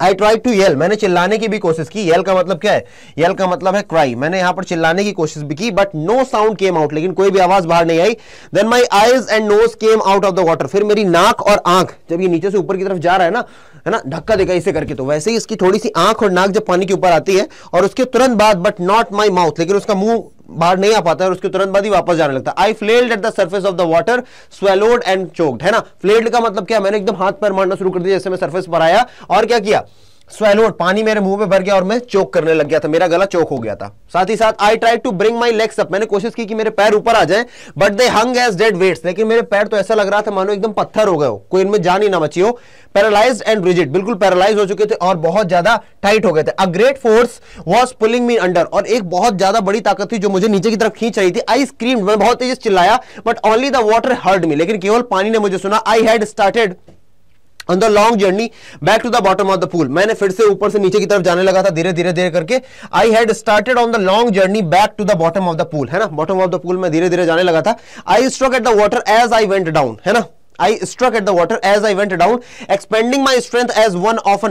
I tried to yell, मैंने चिल्लाने की भी कोशिश की। येल का मतलब क्या है, येल का मतलब है क्राई, मैंने यहां पर चिल्लाने की कोशिश भी की, but no sound came out, लेकिन कोई भी आवाज बाहर नहीं आई। Then my eyes and nose came out of the water, फिर मेरी नाक और आंख, जब ये नीचे से ऊपर की तरफ जा रहा है ना धक्का देगा इसे करके, तो वैसे ही इसकी थोड़ी सी आंख और नाक जब पानी के ऊपर आती है, और उसके तुरंत बाद, बट नॉट माई माउथ, लेकिन उसका मुंह बाहर नहीं आ पाता है और उसके तुरंत बाद ही वापस जाने लगता है। I flailed at the surface of the water, swallowed and choked, है ना। फ्लेल्ड का मतलब क्या, मैंने एकदम हाथ पैर मारना शुरू कर दिया जैसे मैं सरफेस पर आया, और क्या किया, स्वेलोड, पानी मेरे मुंह में भर गया और मैं चोक करने लग गया था, मेरा गला चोक हो गया था। साथ ही साथ I try to bring my legs up, मैंने कोशिश की कि मेरे पैर ऊपर आ जाएं, but they hung as dead weights, लेकिन मेरे पैर तो ऐसा लग रहा था मानो एकदम पत्थर हो गए हो, कोई इनमें जान ही ना बची हो। पैरालाइज्ड एंड रिजिड, बिल्कुल पैरालाइज हो चुके थे और बहुत ज्यादा टाइट हो गए थे। A great force was pulling me under, और एक बहुत ज्यादा बड़ी ताकत थी जो मुझे नीचे की तरफ खींच रही थी। आई स्क्रीम्ड, मैं बहुत तेज चिल्लाया, but only the water heard me, लेकिन केवल पानी ने मुझे सुना। I had started on the long journey back to the bottom of the pool, मैंने फिर से ऊपर से नीचे की तरफ जाने लगा था धीरे धीरे धीरे करके। I had started on the long journey back to the bottom of the pool, है ना, बॉटम ऑफ द पूल में धीरे धीरे जाने लगा था। I struck at the water as I went down, है ना, I struck at the water as I went down, expending my strength as one of a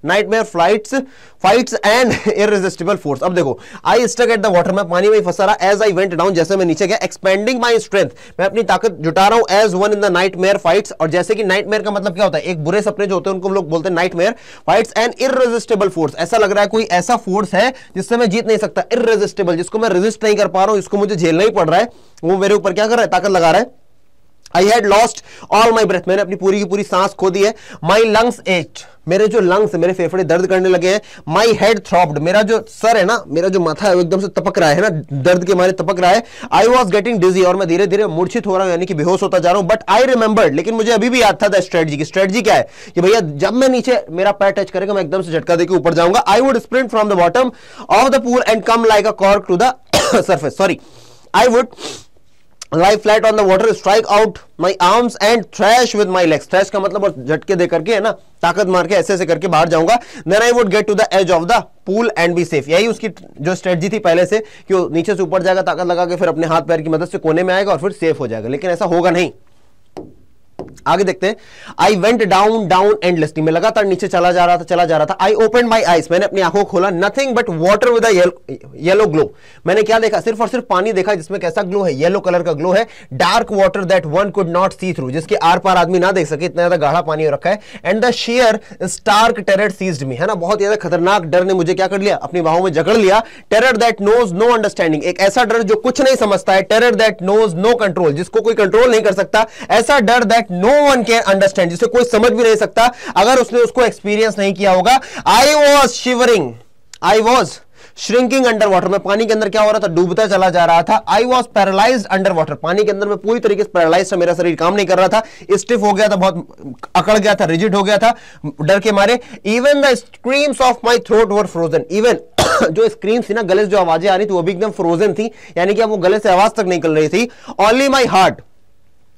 nightmare fights and irresistible force. अब देखो, I stuck at the water, मैं पानी में ही फंसा रहा, as I went down, जैसे मैं नीचे गया, एक्सपेंडिंग माई स्ट्रेंथ, मैं अपनी ताकत जुटा रहा हूं, as one in the nightmare fights, और जैसे कि नाइटमेयर का मतलब क्या होता है, एक बुरे सपने जो होते हैं उनको हम लोग बोलते हैं nightmare fights and irresistible force. ऐसा लग रहा है कोई ऐसा फोर्स है जिससे मैं जीत नहीं सकता, इररेसिस्टिबल, जिसको मैं रेजिस्ट नहीं कर पा रहा हूं, इसको मुझे झेलना ही पड़ रहा है, वो मेरे ऊपर क्या कर रहा है, ताकत लगा रहा है। I had lost all my breath, मैंने अपनी पूरी की पूरी सांस खो दी है। My lungs ached, मेरे जो लंग्स, मेरे फेफड़े दर्द करने लगे हैं। My head throbbed, मेरा जो सर है ना, मेरा जो माथा है वो एकदम से तपक रहा है ना, दर्द के मारे तपक रहा है। I was getting dizzy, और मैं धीरे धीरे मूर्छित हो रहा हूं, यानी कि बेहोश होता जा रहा हूं। But I remembered, लेकिन मुझे अभी भी याद था स्ट्रेटजी की। स्ट्रेटजी क्या है कि भैया जब मैं नीचे मेरा पैर टच करेगा मैं एकदम से झटका देके ऊपर जाऊंगा। I would sprint from the bottom of the pool and come like a cork to the surface. Sorry, I would lie flat on the water, strike out my arms and thrash with my legs. thrash का मतलब और झटके दे करके, है ना, ताकत मार के ऐसे ऐसे करके बाहर जाऊंगा। Then I would get to the edge of the pool and be safe. यही उसकी जो स्ट्रेटजी थी पहले से, कि वो नीचे से ऊपर जाएगा, ताकत लगा के फिर अपने हाथ पैर की मदद से कोने में आएगा और फिर सेफ हो जाएगा, लेकिन ऐसा होगा नहीं। आगे देखते हैं। आई वेंट डाउन डाउन एंडलेसली, मैं लगातार नीचे चला जा रहा था। आई ओपन माई आईज, मैंने अपनी आंखों खोला। Nothing but water with yellow glow, मैंने क्या देखा, सिर्फ और सिर्फ पानी देखा जिसमें कैसा ग्लो है, येलो कलर का ग्लो है। Dark water that one could not see through, जिसके आर पार आदमी ना देख सके, इतना ज्यादा गाढ़ा पानी हो रखा है। And the sheer stark terror seized me, है ना, बहुत ज्यादा खतरनाक डर ने मुझे क्या कर लिया, अपनी बाहों में जकड़ लिया। Terror that knows no understanding, एक ऐसा डर जो कुछ नहीं समझता है। Terror that knows no control, जिसको कोई कंट्रोल नहीं कर सकता। ऐसा डर that no one can understand, जिसे कोई समझ भी नहीं सकता अगर उसने उसको एक्सपीरियंस नहीं किया होगा। I was shivering, I was shrinking under water, मैं पानी के अंदर क्या हो रहा था, डूबता चला जा रहा था। I was paralysed under water, पानी के अंदर मैं पूरी तरीके से पैरालाइज्ड था, मेरा शरीर काम नहीं कर रहा था, स्टिफ हो गया था, बहुत अकड़ गया था, रिजिड हो गया था डर के मारे। Even the screams of my throat were frozen, even जो स्क्रीम्स थी ना, गले से जो आवाजें आ रही थी वो भी एकदम फ्रोजन थी, यानी कि अब वो गले से आवाज तक निकल रही थी। ओनली माई हार्ट,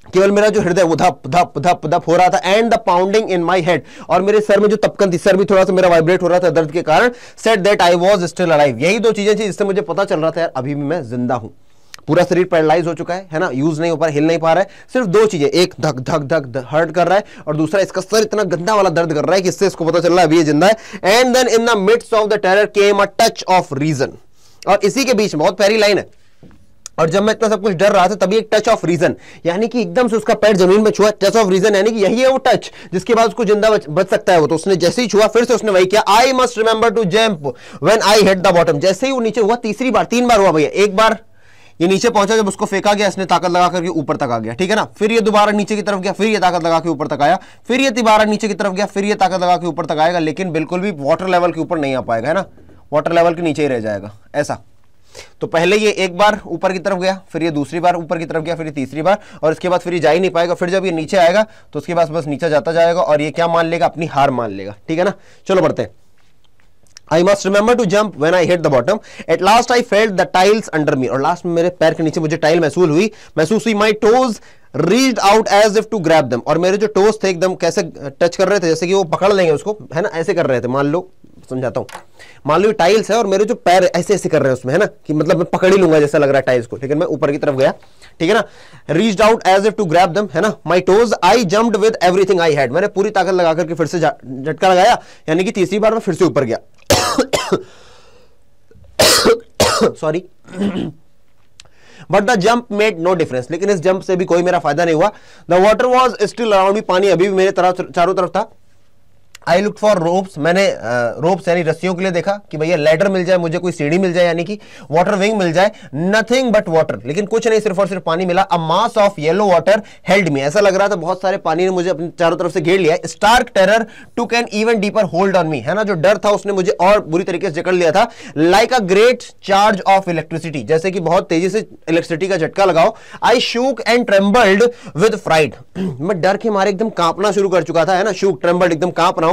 केवल मेरा जो हृदय वो धप धप धप धप हो रहा था। And the pounding in my head, और मेरे सर में जो तपकन थी, सर भी थोड़ा सा मेरा वाइब्रेट हो रहा था दर्द के कारण। Said that I was still alive, यही दो चीजें थी जिससे मुझे पता चल रहा था यार अभी भी मैं जिंदा हूं। पूरा शरीर पैरालाइज हो चुका है ना, यूज नहीं हो पा रहा, हिल नहीं पा रहा है। सिर्फ दो चीजें, एक धक धक धक हर्ट कर रहा है, और दूसरा इसका सर इतना गंदा वाला दर्द कर रहा है कि इससे इसको पता चल रहा है अभी ये जिंदा है। And then in the midst of the terror came a touch of reason, और इसी के बीच में बहुत प्यारी लाइन है, और जब मैं इतना सब कुछ डर रहा था तभी एक टच ऑफ रीजन, यानी कि एकदम से उसका पैर जमीन में छुआ। टच ऑफ रीजन यानी कि यही है वो टच जिसके बाद उसको जिंदा बच सकता है वो। तो उसने जैसे ही छुआ फिर से उसने वही किया। I must remember to jump when I hit the bottom, जैसे ही वो नीचे हुआ, तीन बार हुआ भैया। एक बार ये नीचे पहुंचा, जब उसको फेंका गया, इसने ताकत लगा करके ऊपर तक आ गया, ठीक है ना। फिर ये दोबारा नीचे की तरफ गया, फिर ये ताकत लगा के ऊपर तक आया, फिर ये दोबारा नीचे की तरफ गया, फिर ये ताकत लगा के ऊपर तक आएगा, लेकिन बिल्कुल भी वाटर लेवल के ऊपर नहीं आ पाएगा, है ना, वाटर लेवल के नीचे ही रह जाएगा ऐसा। तो पहले ये एक बार ऊपर की तरफ गया, फिर ये दूसरी बार ऊपर की तरफ गया, फिर ये तीसरी बार, और इसके बाद फिर ये जा ही नहीं पाएगा। फिर जब ये नीचे आएगा तो उसके बाद बस नीचे जाता जाएगा, और ये क्या मान लेगा, अपनी हार मान लेगा, ठीक है ना। चलो बढ़ते हैं। I must remember to jump when I hit the bottom. At last I felt the tiles under me. और लास्ट में मेरे पैर के नीचे मुझे टाइल महसूस हुई। My toes reached out as if to grab them. और मेरे जो टोस थे एकदम कैसे टच कर रहे थे, जैसे कि वो पकड़ लेंगे उसको, है ना, ऐसे कर रहे थे। मान लो, समझाता हूँ, मान लो टाइल्स है और मेरे जो पैर ऐसे ऐसे कर रहे हैं उसमें, है ना, कि मतलब मैं पकड़ ही लूंगा जैसा लग रहा है टाइल्स को, लेकिन मैं ऊपर की तरफ गया, ठीक है ना। Reached out as if to grab them, है ना। My toes I jumped with everything I had, मैंने पूरी ताकत लगा करके फिर से झटका लगाया, यानी कि तीसरी बार मैं फिर से ऊपर गया। Sorry, but the jump made no difference, लेकिन इस जंप से भी कोई मेरा फायदा नहीं हुआ। The water was still around me, पानी अभी भी मेरे चारों तरफ था। आई लुक फॉर रोप्स, मैंने रोप्स यानी रस्सियों के लिए देखा कि भैया लैडर मिल जाए मुझे, कोई सीढ़ी मिल जाए, यानी कि वाटर विंग मिल जाए। नथिंग बट वाटर, लेकिन कुछ नहीं, सिर्फ और सिर्फ पानी मिला। A mass of yellow water held me, ऐसा लग रहा था बहुत सारे पानी ने मुझे अपनी चारों तरफ से घेर लिया। Stark terror took an even deeper hold on me, है ना, जो डर था उसने मुझे और बुरी तरीके से जकड़ लिया था। Like a great charge of electricity, जैसे कि बहुत तेजी से इलेक्ट्रिसिटी का झटका लगाओ। I shook and trembled with fright, मैं डर के मारे एकदम कांपना शुरू कर चुका था, है ना, शूक ट्रेम्बल्ड, एकदम कांप रहा हूं।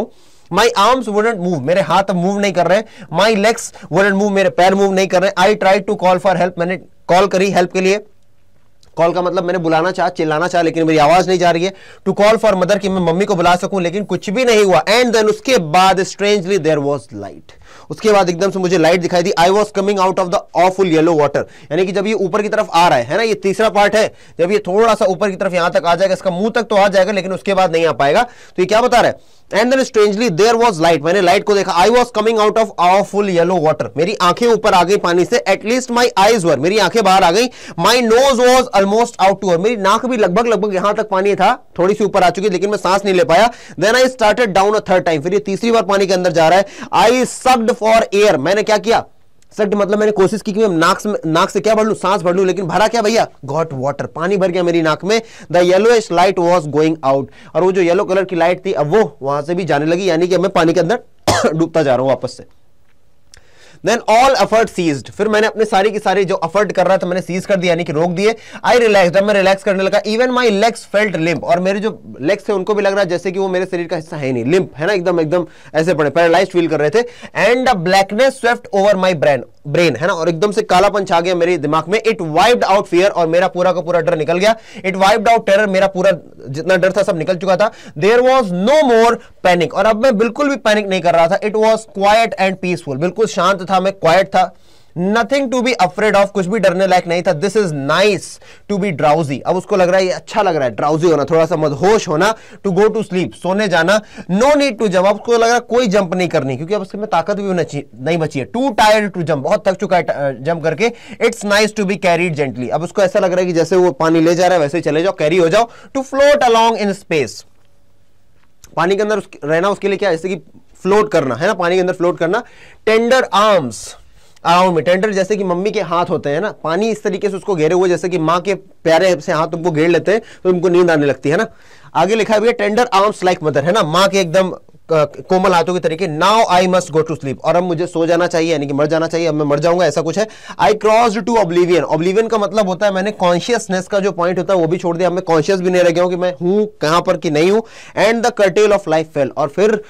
My arms wouldn't move, मेरे हाथ अब मूव नहीं कर रहे। My legs wouldn't move, मेरे पैर मूव नहीं कर रहे। I tried to call for help, मैंने कॉल करी हेल्प के लिए। कॉल का मतलब मैंने बुलाना चाहा, चिल्लाना चाहा, लेकिन मेरी आवाज नहीं जा रही है। टू कॉल फॉर मदर, कि मैं मम्मी को बुला सकूं, लेकिन कुछ भी नहीं हुआ। एंड देन उसके बाद स्ट्रेंजली देयर वाज लाइट, उसके बाद एकदम से मुझे लाइट दिखाई दी। I was coming out of the awful yellow water, यानी कि जब ये ऊपर की तरफ आ रहा है ना, ये तीसरा पार्ट है, जब ये थोड़ा सा ऊपर की तरफ यहां तक आ जाएगा, इसका मुंह तक तो आ जाएगा लेकिन उसके बाद नहीं आ पाएगा। तो ये क्या बता रहा है? And then strangely there was light, मैंने लाइट को देखा। I was coming out of awful yellow water, मेरी आंखें ऊपर आ गई पानी से। एटलीस्ट माई आईज वर, मेरी आंखें बाहर आ गई। My nose was almost out too, मेरी नाक भी लगभग लगभग यहां तक पानी था, थोड़ी सी ऊपर आ चुकी, लेकिन मैं सांस नहीं ले पाया। Then I started down a third time, फिर ये तीसरी बार पानी के अंदर जा रहा है। आई सक्ड फॉर एयर, मैंने क्या किया? सक्ड मतलब मैंने कोशिश की कि मैं नाक से क्या भर लूं, सांस भर लूं, लेकिन भरा क्या भैया? गॉट वाटर, पानी भर गया मेरी नाक में। The yellowish light was going out, और वो जो येलो कलर की लाइट थी अब वो वहां से भी जाने लगी, यानी कि मैं पानी के अंदर डूबता जा रहा हूं वापस से। देन ऑल एफर्ट सीज्ड, फिर मैंने अपने सारी की सारी जो एफर्ट कर रहा था मैंने सीज कर दिया, यानी कि रोक दिए। आई रिलैक्स, जब मैं रिलैक्स करने लगा, even my legs felt limp, और मेरे जो लेग्स थे उनको भी लग रहा है जैसे कि वो मेरे शरीर का हिस्सा है नहीं, लिम्प है ना, एकदम एकदम ऐसे पड़े, पैरालाइज्ड फील कर रहे थे। And the blackness swept over my brain है ना, और एकदम से कालापन छा गया मेरे दिमाग में। इट वाइप्ड आउट फियर, और मेरा पूरा का पूरा डर निकल गया। इट वाइप्ड आउट टेरर, मेरा पूरा जितना डर था सब निकल चुका था। There was no more panic, और अब मैं बिल्कुल भी पैनिक नहीं कर रहा था। It was quiet and peaceful, बिल्कुल शांत था मैं, क्वाइट था। Nothing to be afraid of, कुछ भी डरने लायक नहीं था। This is nice to be drowsy, अब उसको लग रहा है ये अच्छा लग रहा है ड्राउजी होना, थोड़ा सा मदहोश होना। टू गो टू स्लीप, सोने जाना। नो नीड टू जंप, उसको लग रहा है कोई जंप नहीं करनी, क्योंकि अब उसके में ताकत भी नहीं बची है। टू टायर्ड टू जंप, बहुत थक चुका है जंप करके। It's nice to be carried gently, अब उसको ऐसा लग रहा है कि जैसे वो पानी ले जा रहा है वैसे चले जाओ, कैरी हो जाओ। To float along in space, पानी के अंदर रहना उसके लिए क्या, जैसे कि फ्लोट करना है ना, पानी के अंदर फ्लोट करना। टेंडर आर्म्स अराउंड में, टेंडर जैसे कि मम्मी के हाथ होते हैं ना, पानी इस तरीके से उसको घेरे हुए, जैसे कि माँ के प्यारे से हाथ तुमको घेर लेते हैं तो तुमको नींद आने लगती है ना। आगे लिखा है टेंडर आर्म्स लाइक मदर, है ना, माँ के एकदम कोमल हाथों के तरीके। Now I must go to sleep, और अब मुझे सो जाना चाहिए, यानी कि मर जाना चाहिए, अब मैं मर जाऊंगा, ऐसा कुछ है। I crossed to oblivion, oblivion का मतलब होता है मैंने कॉन्शियसनेस का जो पॉइंट होता है वो भी छोड़ दिया, अब मैं कॉन्शियस भी नहीं रह गया हूं कि मैं हूं कहां पर कि नहीं हूं। And the cartel of life fail, और फिर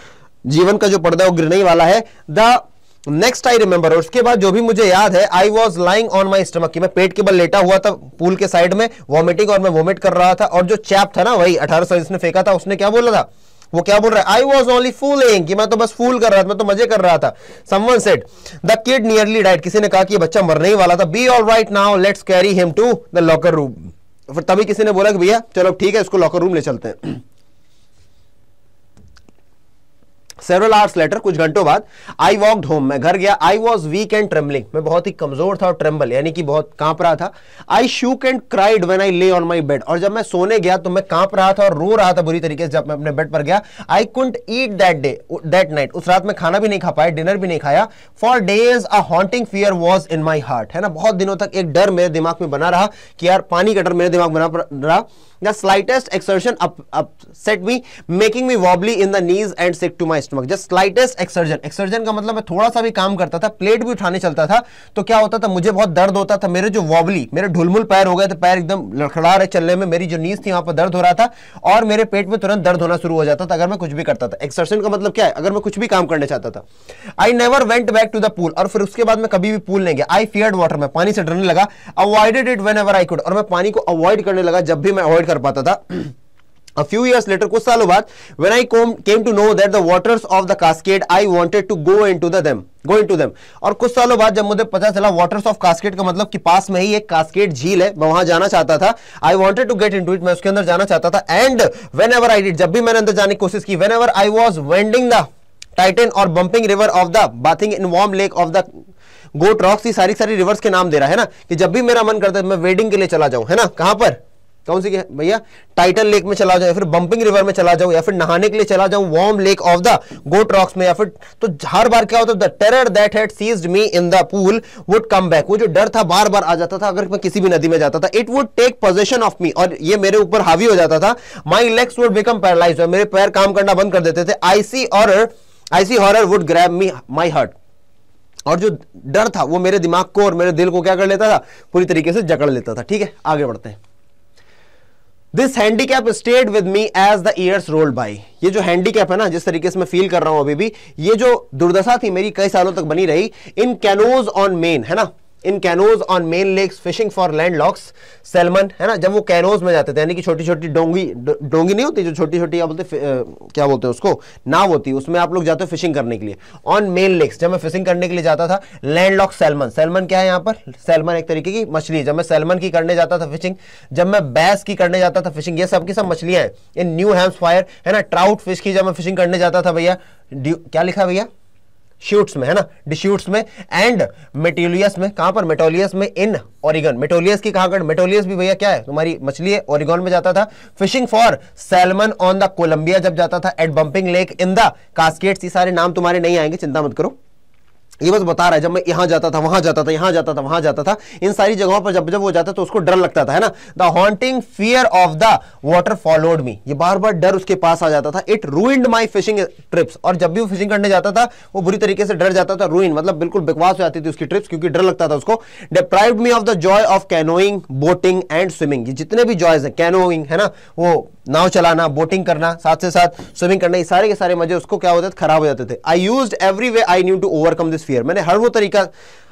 जीवन का जो पर्दा वो गिरने ही वाला है। द नेक्स्ट आई रिमेंबर, और उसके बाद जो भी मुझे याद है, I was lying on my stomach, कि मैं पेट के बल लेटा हुआ था पूल के साइड में, वॉमिटिंग, और मैं वॉमिट कर रहा था। और जो चैप था ना, वही 18 साल जिसने फेंका था, उसने क्या बोला था, वो क्या बोल रहा है? आई वॉज ओनली फूलिंग, कि मैं तो बस फूल कर रहा था, मैं तो मजे कर रहा था। Someone said the kid nearly died, किसी ने कहा कि ये बच्चा मरने ही वाला था। Be all right now let's carry him to the locker room, फिर तभी किसी ने बोला कि भैया चलो ठीक है इसको लॉकर रूम ले चलते हैं। Several hours later, कुछ घंटों बाद, I walked home, मैं घर गया। I was weak and trembling, मैं बहुत ही कमजोर था और ट्रेम्बल यानी कि बहुत कांप रहा था। I shook and cried when I lay on my bed, और जब मैं सोने गया तो मैं कांप रहा था और रो रहा था बुरी तरीके से जब मैं अपने बेड पर गया। I couldn't eat that night, उस रात में खाना भी नहीं खा पाया, डिनर भी नहीं खाया। For days a haunting fear was in my heart, है ना, बहुत दिनों तक एक डर मेरे दिमाग में बना रहा कि यार पानी का डर मेरे दिमाग में बना रहा। The slightest exertion upset me, making me wobbly in the knees and sick to my stomach. Just slightest exertion, exertion का मतलब मैं थोड़ा सा भी काम करता था, प्लेट भी उठाने चलता था तो क्या होता था, मुझे बहुत दर्द होता था। मेरे जो वॉबली, मेरे ढुलमुल पैर हो गए थे, पैर एकदम लड़खड़ा रहे चलने में, मेरी जो नीज थी वहां पर दर्द हो रहा था और मेरे पेट में तुरंत दर्द होना शुरू हो जाता था अगर मैं कुछ भी करता था। एक्सर्शन का मतलब क्या है, अगर मैं कुछ भी काम करने चाहता था। I never went back to the pool, और फिर उसके बाद मैं कभी भी पूल नहीं गया। आई फियर्ड वाटर, मैं पानी से डरने लगा। Avoided it whenever I could, और मैं पानी को अवॉइड करने लगा जब भी मैं अवॉइड कर पाता था। A few years later, कुछ सालों बाद, when I came to know that the waters of the cascade, I wanted to go into them. और कुछ सालों बाद जब मुझे पता चला waters of cascade का मतलब कि पास में ही एक cascade झील है, मैं वहां जाना चाहता था। I wanted to get into it, मैं उसके अंदर जाना चाहता था। And whenever I did, जब भी मैंने अंदर जाने की कोशिश की, whenever I was wending the Titan or bumping river of the bathing in warm lake of the goat rocks, ये सारी रिवर्स के नाम दे रहा है ना, कि जब भी मेरा मन करता है मैं वेडिंग के लिए चला जाऊं, है ना, कहां पर, कौन सी भैया, टाइटन लेक में चला जाऊं, या फिर बंपिंग रिवर में चला जाऊं, या फिर नहाने के लिए चला जाऊं Warm Lake off the Goat Rocks में, या फिर तो हर बार क्या होता, the terror that had seized me in the pool would come back, वो जो डर था बार बार आ जाता था अगर मैं किसी भी नदी में जाता था। It would take possession of me, और ये मेरे ऊपर हावी हो जाता था। My legs would become paralysed, मेरे पैर काम करना बंद कर देते थे। Icy horror would grab me my heart, और जो डर था वो मेरे दिमाग को और मेरे दिल को क्या कर लेता था, पूरी तरीके से जकड़ लेता था। ठीक है, आगे बढ़ते हैं। This handicap stayed with me as the years rolled by, ये जो हैंडीकैप है ना, जिस तरीके से मैं फील कर रहा हूं अभी भी, ये जो दुर्दशा थी मेरी कई सालों तक बनी रही। इन कैनोज ऑन मेन, है ना, in canoes on Maine lakes fishing for landlocked salmon, है ना, जब वो कैनोज में जाते थे, यानी कि छोटी छोटी डोंगी नहीं होती जो छोटी छोटी क्या बोलते हैं उसको, नाव होती है, उसमें आप लोग जाते हो फिशिंग करने के लिए। ऑन मेन लेक्स, जब मैं फिशिंग करने के लिए जाता था। लैंडलॉक सैल्मन, सैल्मन क्या है यहाँ पर, सैल्मन एक तरीके की मछली, जब मैं सैल्मन की करने जाता था फिशिंग, जब मैं बैस की करने जाता था फिशिंग, ये सब की सब मछलियां हैं। इन न्यू हैम्पशायर, है ना, ट्राउट फिश की जब मैं फिशिंग करने जाता था भैया, क्या लिखा भैया, शूट्स में, है ना, डिश्यूट्स में, एंड मेटोलियस में, कहां पर, मेटोलियस में, इन ओरिगन, मेटोलियस की कहां कर, मेटोलियस भी भैया क्या है, तुम्हारी मछली है, ओरिगन में जाता था। Fishing for salmon on the Columbia जब जाता था, at Bumping Lake in the Cascades, ये सारे नाम तुम्हारे नहीं आएंगे, चिंता मत करो, ये बस बता रहा है, जब मैं यहां जाता था, वहां जाता था, यहां जाता था, वहां जाता था, इन सारी जगहों पर जब जब वो जाता तो उसको डर लगता था, है ना। The haunting fear of the water followed me, ये बार बार डर उसके पास आ जाता था। It ruined my fishing trips, और जब भी वो फिशिंग करने जाता था वो बुरी तरीके से डर जाता था। रूइन मतलब बिल्कुल बकवास हो जाती थी उसकी ट्रिप्स, क्योंकि डर लगता था उसको। Deprived me of the Joy of canoeing, boating and swimming, ये जितने भी जॉयज है, कैनोइंग, है ना, वो नाव चलाना, बोटिंग करना, साथ से साथ स्विमिंग करना, ये सारे के सारे मजे उसको क्या होते थे, खराब हो जाते थे। I used every way I knew to overcome this fear, मैंने हर वो तरीका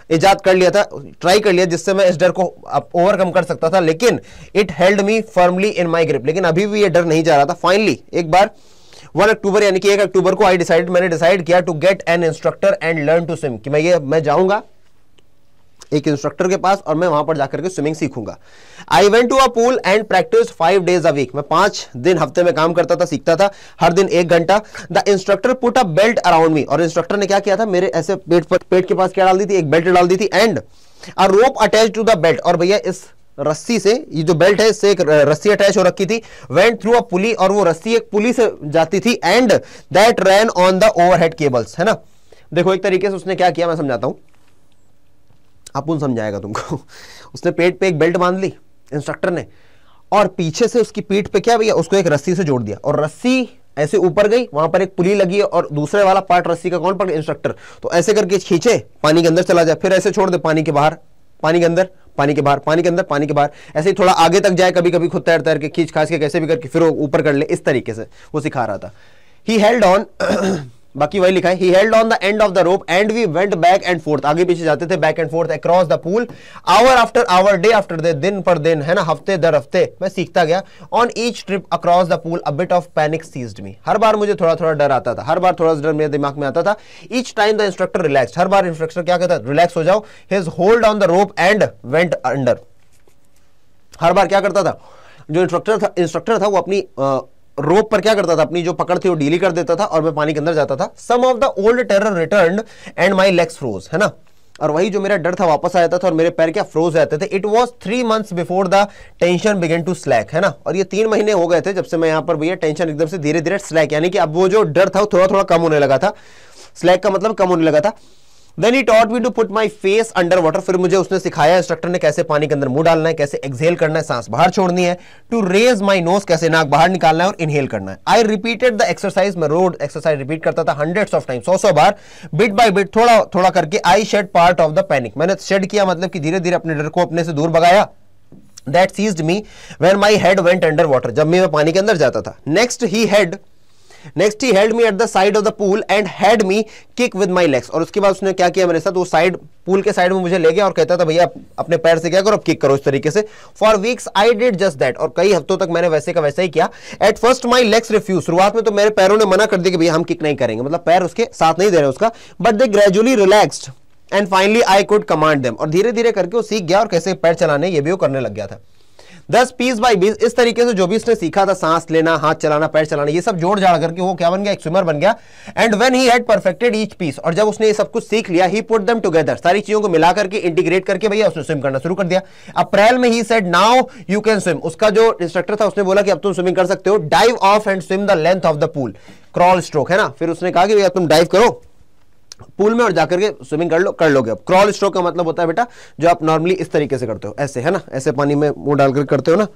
इजाद कर लिया था, ट्राई कर लिया जिससे मैं इस डर को ओवरकम कर सकता था, लेकिन it held me firmly in my grip, लेकिन अभी भी ये डर नहीं जा रहा था। फाइनली एक बार 1 अक्टूबर यानी कि 1 अक्टूबर को मैंने डिसाइड किया to get an instructor and learn to swim, कि मैं जाऊंगा एक इंस्ट्रक्टर के पास और मैं वहां पर जाकर के स्विमिंग सीखूंगा। I went to a pool and practice 5 days a week, मैं 5 दिन हफ्ते में काम करता था, सीखता था, हर दिन 1 घंटा। The instructor put a belt around me, और इंस्ट्रक्टर ने क्या किया था, मेरे ऐसे पेट के पास क्या डाल दी थी, एक बेल्ट डाल दी थी, and a rope attach to the belt, और भैया इस रस्सी से, ये जो बेल्ट है इससे एक रस्सी अटैच हो रखी थी। वेंट थ्रू अ पुली, और वो रस्सी एक पुली से जाती थी, and that ran on the overhead cables, है ना। देखो एक तरीके से उसने क्या किया, मैं समझाता हूं, अपुन समझाएगा तुमको। उसने पेट पे एक बेल्ट बांध ली इंस्ट्रक्टर ने, और पीछे से उसकी पीठ पे क्या भैया, उसको एक रस्सी से जोड़ दिया, और रस्सी ऐसे ऊपर गई, वहां पर एक पुली लगी है, और दूसरे वाला पार्ट रस्सी का कौन पकड़े, इंस्ट्रक्टर। तो ऐसे करके खींचे, पानी के अंदर चला जाए, फिर ऐसे छोड़ दे, पानी के बाहर, पानी के अंदर, पानी के बाहर, पानी के अंदर, पानी के बाहर, ऐसे ही थोड़ा आगे तक जाए, कभी कभी खुद तैर तैर के खींच खाच के कैसे भी करके फिर वो ऊपर कर ले, इस तरीके से वो सिखा रहा था। ही हेल्ड ऑन बाकी वही लिखा है, he held on the end of the rope and we went back and forth, आगे पीछे जाते थे, back and forth across the pool, hour after hour, day after day, दिन पर दिन, है ना, हफ्ते दर हफ्ते मैं सीखता गया। on each trip across the pool a bit of panic seized me, हर बार मुझे थोड़ा थोड़ा डर आता था, हर बार थोड़ा सा डर मेरे दिमाग में आता था। each time the instructor relaxed, her bar instructor क्या कहता है, रिलैक्स हो जाओ। his hold on the rope and went under, हर बार क्या करता था जो इंस्ट्रक्टर था वो अपनी रोप पर क्या करता था, अपनी जो पकड़ थी वो ढीली कर देता था, और मैं पानी के अंदर जाता था। Some of the old terror returned and my legs froze, है ना, और वही जो मेरा डर था वापस आ जाता था, और मेरे पैर क्या फ्रोज जाते थे। It was 3 months before the tension began to slack, है ना, और ये 3 महीने हो गए थे जब से मैं यहाँ पर भैया टेंशन एकदम से धीरे धीरे स्लैक, यानी कि अब वो जो डर था वो थोड़ा थोड़ा कम होने लगा था। स्लैक का मतलब कम होने लगा था। Then he taught me to put my face under water, फिर मुझे उसने सिखाया इंस्ट्रक्टर ने कैसे पानी के अंदर मुंह डालना है, कैसे एक्सहेल करना है, सांस बाहर छोड़नी है। टू रेज माई नोज, कैसे नाक बाहर निकालना है और इनहेल करना है। आई रिपीटेड द एक्सरसाइज, मैं रोड एक्सरसाइज रिपीट करता था हंड्रेड्स ऑफ टाइम, 100 बार, बिट बाय बिट, थोड़ा थोड़ा करके। I shed part of the panic, मैंने शेड किया मतलब कि धीरे धीरे अपने डर को अपने से दूर भगाया। That seized me when my head went under water, जब मैं पानी के अंदर जाता था। नेक्स्ट ही held me at the side of the pool and had me kick with my legs, और उसके बाद उसने क्या किया मेरे साथ, वो साइड पूल के साइड में मुझे ले गया और कहता था भैया अपने पैर से क्या करो, अब किक करो, इस तरीके से। For weeks I did just that, और कई हफ्तों तक मैंने वैसे का वैसा ही किया। At first my legs refuse, शुरुआत में तो मेरे पैरों ने मना कर दिया कि भैया हम किक नहीं करेंगे, मतलब पैर उसके साथ नहीं दे रहे उसका। But they gradually relaxed and finally I could command them, और धीरे धीरे करके वो सीख गया और कैसे पैर चलाने ये भी वो करने लग गया था। 10 पीस बाई 20, इस तरीके से जो भी इसने सीखा था, सांस लेना, हाथ चलाना, पैर चलाना, ये सब जोड़ जाड़ करके वो क्या बन गया, एक स्विमर बन गया। And when he had perfected each piece, और जब उसने ये सब कुछ सीख लिया, ही पुट देम टुगेदर, सारी चीजों को मिला करके इंटीग्रेट करके भैया उसने स्विम करना शुरू कर दिया। अप्रैल में he said now you can swim, उसका जो इंस्ट्रक्टर था उसने बोला कि अब तुम स्विमिंग कर सकते हो। Dive of and swim the length of the pool, crawl stroke, है ना, फिर उसने कहा कि भैया तुम डाइव करो पूल में और जाकर के स्विमिंग कर लोगे। अब क्रॉल स्ट्रोक का मतलब होता है बेटा जो आप नॉर्मली इस तरीके से करते हो, ऐसे, है ना, ऐसे पानी में मुंह डालकर करते हो ना,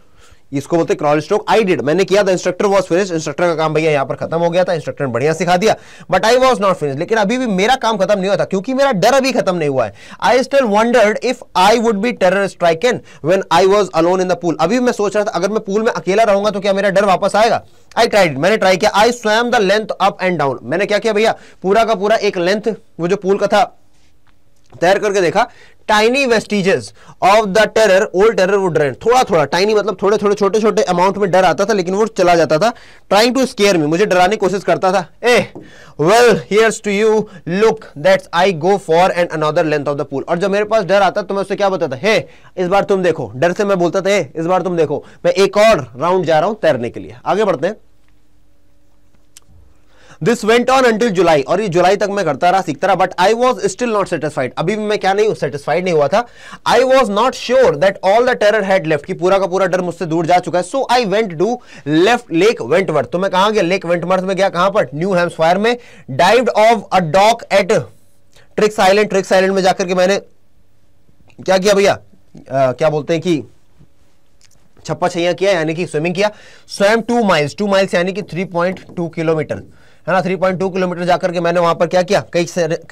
इसको बोलते क्रॉल स्ट्रोक। आई डिड, मैंने किया। The instructor was finish, instructor का काम भैया यहाँ पर खत्म हो गया था, इंस्ट्रक्टर ने बढ़िया सिखा दिया। But I was not finish, लेकिन अभी भी मेरा काम खत्म नहीं हुआ था, क्योंकि मेरा डर अभी खत्म नहीं हुआ है। I still wondered if I would be terror stricken when I was alone in the pool, अभी भी मैं सोच रहा था अगर मैं पूल में अकेला रहूंगा तो क्या मेरा डर वापस आएगा। आई ट्राइड, मैंने ट्राई किया। आई swum the length up and down, मैंने क्या किया भैया, पूरा का पूरा एक लेंथ वो जो पूल का था तैर करके देखा, tiny vestiges of the terror, old terror would run, थोड़ा थोड़ा टाइनी मतलब थोड़े थोड़े छोटे छोटे अमाउंट में डर आता था, लेकिन वो चला जाता था। ट्राइंग टू स्केयर मी, मुझे डराने की कोशिश करता था। Ah well here's to you, look that's I go for and another length of the pool. और जब मेरे पास डर आता तो मैं उससे क्या बताता, हे इस बार तुम देखो, डर से मैं बोलता था इस बार तुम देखो मैं एक और राउंड जा रहा हूं तैरने के लिए। आगे बढ़ते हैं। दिस वेंट ऑन अंटिल जुलाई, और ये जुलाई तक मैं करता रहा, सीखता रहा, but I was still not satisfied, अभी भी मैं क्या नहीं हूं, सेटिस्फाइड नहीं हुआ था। आई was not sure that all the terror had left, कि पूरा का पूरा डर मुझसे दूर जा चुका है। So I went to left Lake Wentworth, तो मैं कहां गया, लेक वेंटवर्थ में गया, कहां पर, न्यू हैम्पशायर में। Dived off a dock at Triggs Island, Triggs Island में जाकर के मैंने क्या किया भैया, क्या बोलते हैं कि छप्पा छैया किया, यानी कि स्विमिंग किया। स्वयं 2 माइल्स यानी कि 3.2 किलोमीटर, है ना, 3.2 किलोमीटर जाकर के मैंने वहां पर क्या किया, कई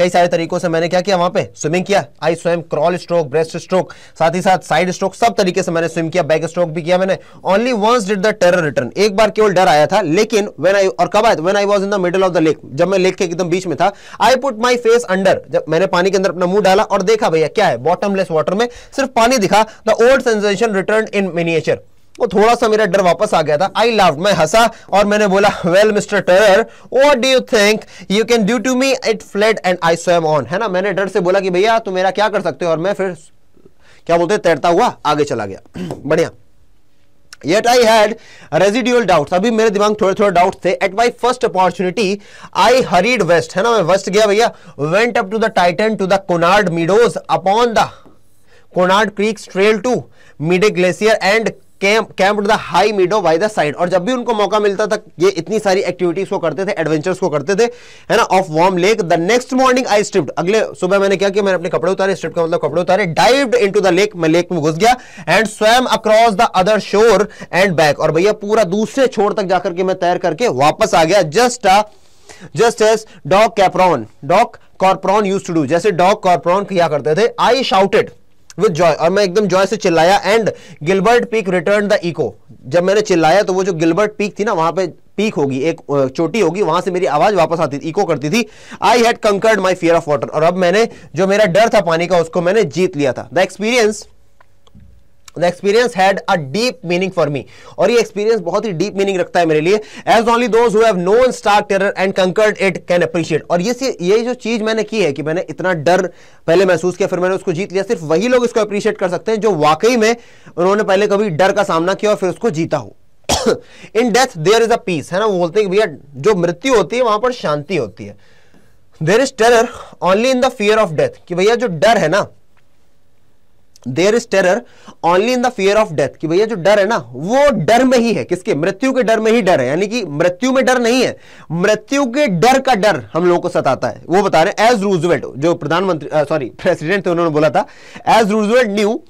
सारे तरीकों से मैंने क्या किया, वहां पे स्विमिंग किया। आई स्वयं क्रॉल स्ट्रोक, ब्रेस्ट स्ट्रोक, साथ ही साथ साइड स्ट्रोक, सब तरीके से मैंने स्विम किया, बैक स्ट्रोक भी किया मैंने। Only once did the terror return, एक बार केवल डर आया था, लेकिन व्हेन आई, और कब आया, when I was in the middle of the lake, जब मैं लेक के एकदम बीच में था। I put my face under, जब मैंने पानी के अंदर अपना मुंह डाला और देखा भैया क्या है, बॉटमलेस वाटर में सिर्फ पानी दिखा। The old sensation return in miniature, वो थोड़ा सा मेरा डर वापस आ गया था। आई लाफ्ड, मैं हंसा और मैंने बोला, well Mister Terror what do you think you can do to me, it fled and I swam on, है ना, मैंने डर से बोला कि भैया तुम मेरा क्या कर सकते हो, और मैं फिर क्या बोलते हैं, तैरता हुआ आगे चला गया। बढ़िया। Yet I had residual doubts, अभी मेरे दिमाग थोड़े थोड़े डाउट्स थे। At my first opportunity, I hurried west, है ना, मैं वेस्ट गया भैया। Went up to the Titan to the Conard Meadows upon the Conard Creek trail to Midday Glacier and camped the high meadow by the side। और जब भी उनको मौका मिलता था, ये इतनी सारी एक्टिविटीज को करते थे, एडवेंचर्स को करते थे, है ना, of Warm Lake. The next morning I stripped, अगले सुबह मैंने क्या किया, मैंने अपने कपड़े उतारे, स्ट्रिप का मतलब कपड़े उतारे। डाइव्ड इनटू द लेक, मैं लेक में घुस गया। And swum across the other शोर एंड बैक, और भैया पूरा दूसरे छोर तक जाकर के मैं तैर करके वापस आ गया। Just as Doug Corpron used to do, जैसे डॉग कॉर्पोरॉन किया करते थे। आई शाउटेड विद जॉय, और मैं एकदम जॉय से चिल्लाया। And Gilbert Peak return the echo, जब मैंने चिल्लाया तो वो जो गिलबर्ट पीक थी ना, वहां पे पीक होगी, एक चोटी होगी, वहां से मेरी आवाज वापस आती थी, इको करती थी। I had conquered my fear of water, और अब मैंने जो मेरा डर था पानी का, उसको मैंने जीत लिया था। The experience had a deep meaning for me, और ये एक्सपीरियंस बहुत ही डीप मीनिंग रखता है मेरे लिए। As only those who have known stark terror and conquered it can appreciate, और ये जो चीज मैंने की है कि मैंने इतना डर पहले महसूस किया, फिर मैंने उसको जीत लिया, सिर्फ वही लोग इसको अप्रिशिएट कर सकते हैं जो वाकई में उन्होंने पहले कभी डर का सामना किया और फिर उसको जीता हो। In death there is a peace, है ना, वो बोलते हैं कि भैया जो मृत्यु होती है वहां पर शांति होती है। There is terror only in the fear of death, कि भैया जो डर है ना, there is terror only in the fear of death, कि भैया जो डर है ना, वो डर में ही है, किसके, मृत्यु के डर में ही डर है, यानी कि मृत्यु में डर नहीं है, मृत्यु के डर का डर हम लोगों को सताता है। वो बता रहे हैं, एज रूजवेल्ट, जो प्रेसिडेंट थे, उन्होंने बोला था, as Roosevelt knew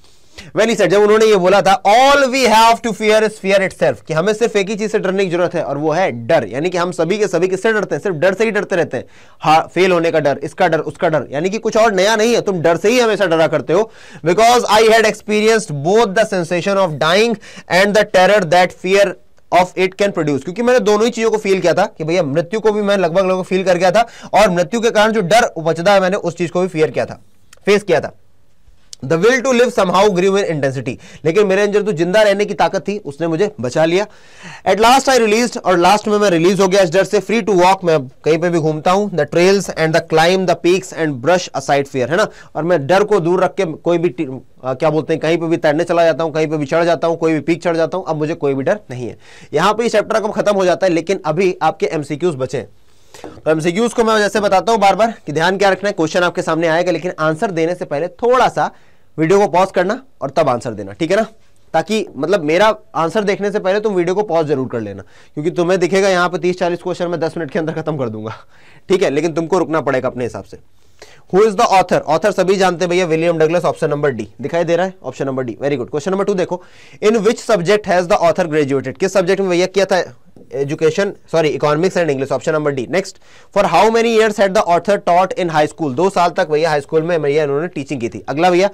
When he said, जब उन्होंने ये बोला था, all we have to fear is fear itself, कि हमें सिर्फ एक ही चीज से डरने की जरूरत है, और वो है डर, यानी कि हम सभी के सभी किससे डरते हैं, सिर्फ डर से ही डरते रहते हैं। हाँ, फेल होने का डर, इसका डर, उसका डर, यानी कि कुछ और नया नहीं है, तुम डर से ही हमेशा डरा करते हो। Because I had experienced both the sensation of dying and the terror that fear of it can produce, क्योंकि मैंने दोनों ही चीजों को फील किया था, कि भैया मृत्यु को भी मैं लगभग फील कर गया था, और मृत्यु के कारण जो डर उपजता है, मैंने उस चीज को भी फेस किया था। The will to live somehow grew in intensity, लेकिन मेरे अंदर तो जिंदा रहने की ताकत थी, उसने मुझे बचा लिया। At last I released, और लास्ट में मैं रिलीज हो गया इस डर से। फ्री टू वॉक, मैं कहीं पे भी घूमता हूँ। The trails and the climb the peaks and brush aside fear, है ना, और मैं डर को दूर रख के कोई भी क्या बोलते हैं, कहीं पे भी तैरने चला जाता हूँ, कहीं पे भी चढ़ जाता हूँ, कोई भी पीक चढ़ जाता हूँ। अब मुझे कोई भी डर नहीं है। यहाँ पे चैप्टर कब खत्म हो जाता है, लेकिन अभी आपके एमसीक्यूज बचे। तो एमसीक्यूज को मैं जैसे बताता हूँ बार बार कि ध्यान क्या रखना है, क्वेश्चन आपके सामने आएगा, लेकिन आंसर देने से पहले थोड़ा सा वीडियो को पॉज करना और तब आंसर देना, ठीक है ना, ताकि मतलब मेरा आंसर देखने से पहले तुम वीडियो को पॉज जरूर कर लेना, क्योंकि तुम्हें दिखेगा यहाँ पे 30-40 क्वेश्चन मैं 10 मिनट के अंदर खत्म कर दूंगा, ठीक है, लेकिन तुमको रुकना पड़ेगा अपने हिसाब से। Who is the author, author सभी जानते हैं भैया, William Douglas. Option number D दिखाई दे रहा है, option number D, very good. Question number 2 देखो, in which subject has the author graduated, किस सब्जेक्ट में भैया किया था economics and English, option number D. Next, for how many years had the author taught in high school, 2 साल तक भैया high school में भैया इन्होंने टीचिंग की थी। अगला भैया,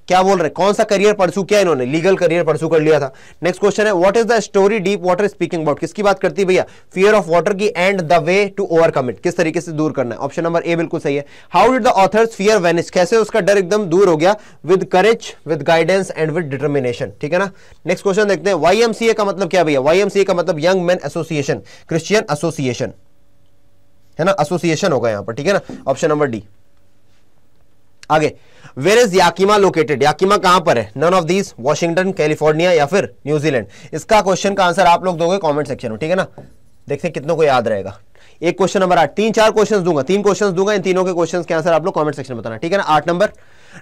क्या बोल रहे हैं, कौन सा करियर परसू किया इन्होंने, लीगल करियर परसू कर लिया था। नेक्स्ट क्वेश्चन है what is the story deep water speaking about, किसकी बात करती है भैया, फियर ऑफ वाटर की and the way to overcome it, किस तरीके से दूर करना है। ऑप्शन नंबर ए बिल्कुल सही है। How did the author's fear vanish, कैसे उसका डर एकदम दूर हो गया, with courage, with guidance and with determination, ठीक है ना। नेक्स्ट क्वेश्चन देखते हैं YMCA का मतलब क्या भैया, YMCA का मतलब young man association, Christian association है ना, एसोसिएशन होगा यहां पर, ठीक है ना। Option number D. आगे where is Yakima located, Yakima कहां पर है, none of these, Washington, California या फिर न्यूजीलैंड। इसका क्वेश्चन का आंसर आप लोग दोगे कमेंट सेक्शन में, ठीक है ना। देखते हैं कितनों को याद रहेगा। एक क्वेश्चन नंबर 8, 3-4 क्वेश्चन दूंगा, 3 क्वेश्चन दूंगा, इन तीनों के क्वेश्चन के आंसर आप लोग कमेंट सेक्शन में बताना, ठीक है ना। 8 नंबर,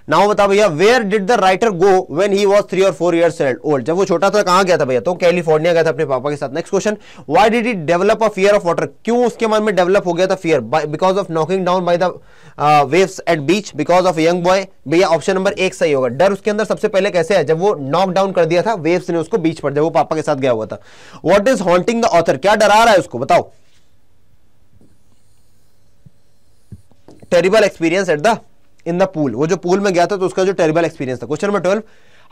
नाउ बताओ भैया where did the writer go when he was 3 और 4 इयर्स ओल्ड, जब वो छोटा था कहां गया था भैया, तो कैलिफोर्निया गया था अपने पापा के साथ। Next question, why did he develop a fear of water, क्यों उसके मन में डेवलप हो गया था fear, because of knocking down by the waves at beach, because of young boy, भैया ऑप्शन नंबर 1 सही होगा। डर उसके अंदर सबसे पहले कैसे है, जब वो नॉक डाउन कर दिया था वेव्स ने उसको बीच पर, जब वो पापा के साथ गया हुआ था। What is haunting the author, क्या डरा रहा है उसको, बताओ। Terrible experience at the in the pool, वो जो पूल में गया था तो उसका जो टेरिबल एक्सपीरियंस था। Question number 12,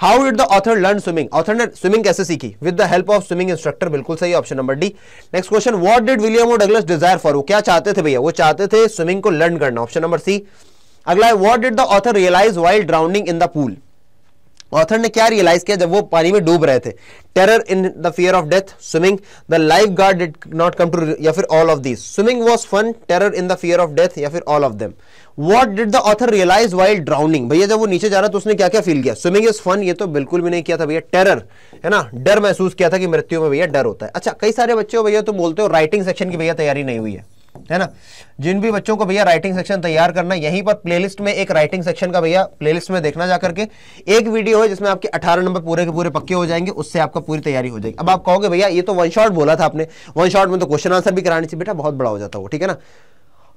how did the author learn swimming, author ने स्विमिंग कैसे सीखी, with the help of swimming instructor, बिल्कुल सही, option number D. Next question, what did William Douglas desire for, वो क्या चाहते थे भैया, वो चाहते थे स्विमिंग को लर्न करना, ऑप्शन नंबर सी। अगला है what did the author realise while drowning in the pool, author ने क्या रियलाइज किया जब वो पानी में डूब रहे थे, terror in the fear of death, swimming, the lifeguard did not come to, या फिर all of these, swimming was fun, terror in the fear of death, या फिर all of them. What did the author realise while drowning, भैया जब वो नीचे जा रहा तो उसने क्या क्या फील किया, स्विमिंग इज फन, ये तो बिल्कुल भी नहीं किया था भैया, टेरर है ना, डर महसूस किया था कि मृत्यु में भैया डर होता है। अच्छा कई सारे बच्चे हो भैया तो बोलते हो राइटिंग सेक्शन की भैया तैयारी नहीं हुई है ना। जिन भी बच्चों को भैया राइटिंग सेक्शन तैयार करना, यहीं पर प्लेलिस्ट में एक राइटिंग सेक्शन का भैया प्लेलिस्ट में देखना जाकर के, एक वीडियो है जिसमें आपके 18 नंबर पूरे के पूरे पक्के हो जाएंगे, उससे आपका पूरी तैयारी हो जाएगी। अब आप कहोगे भैया ये तो वन शॉट बोला था आपने, वन शॉट में तो क्वेश्चन आंसर भी करानी चाहिए, बेटा बहुत बड़ा हो जाता है वो, ठीक है ना।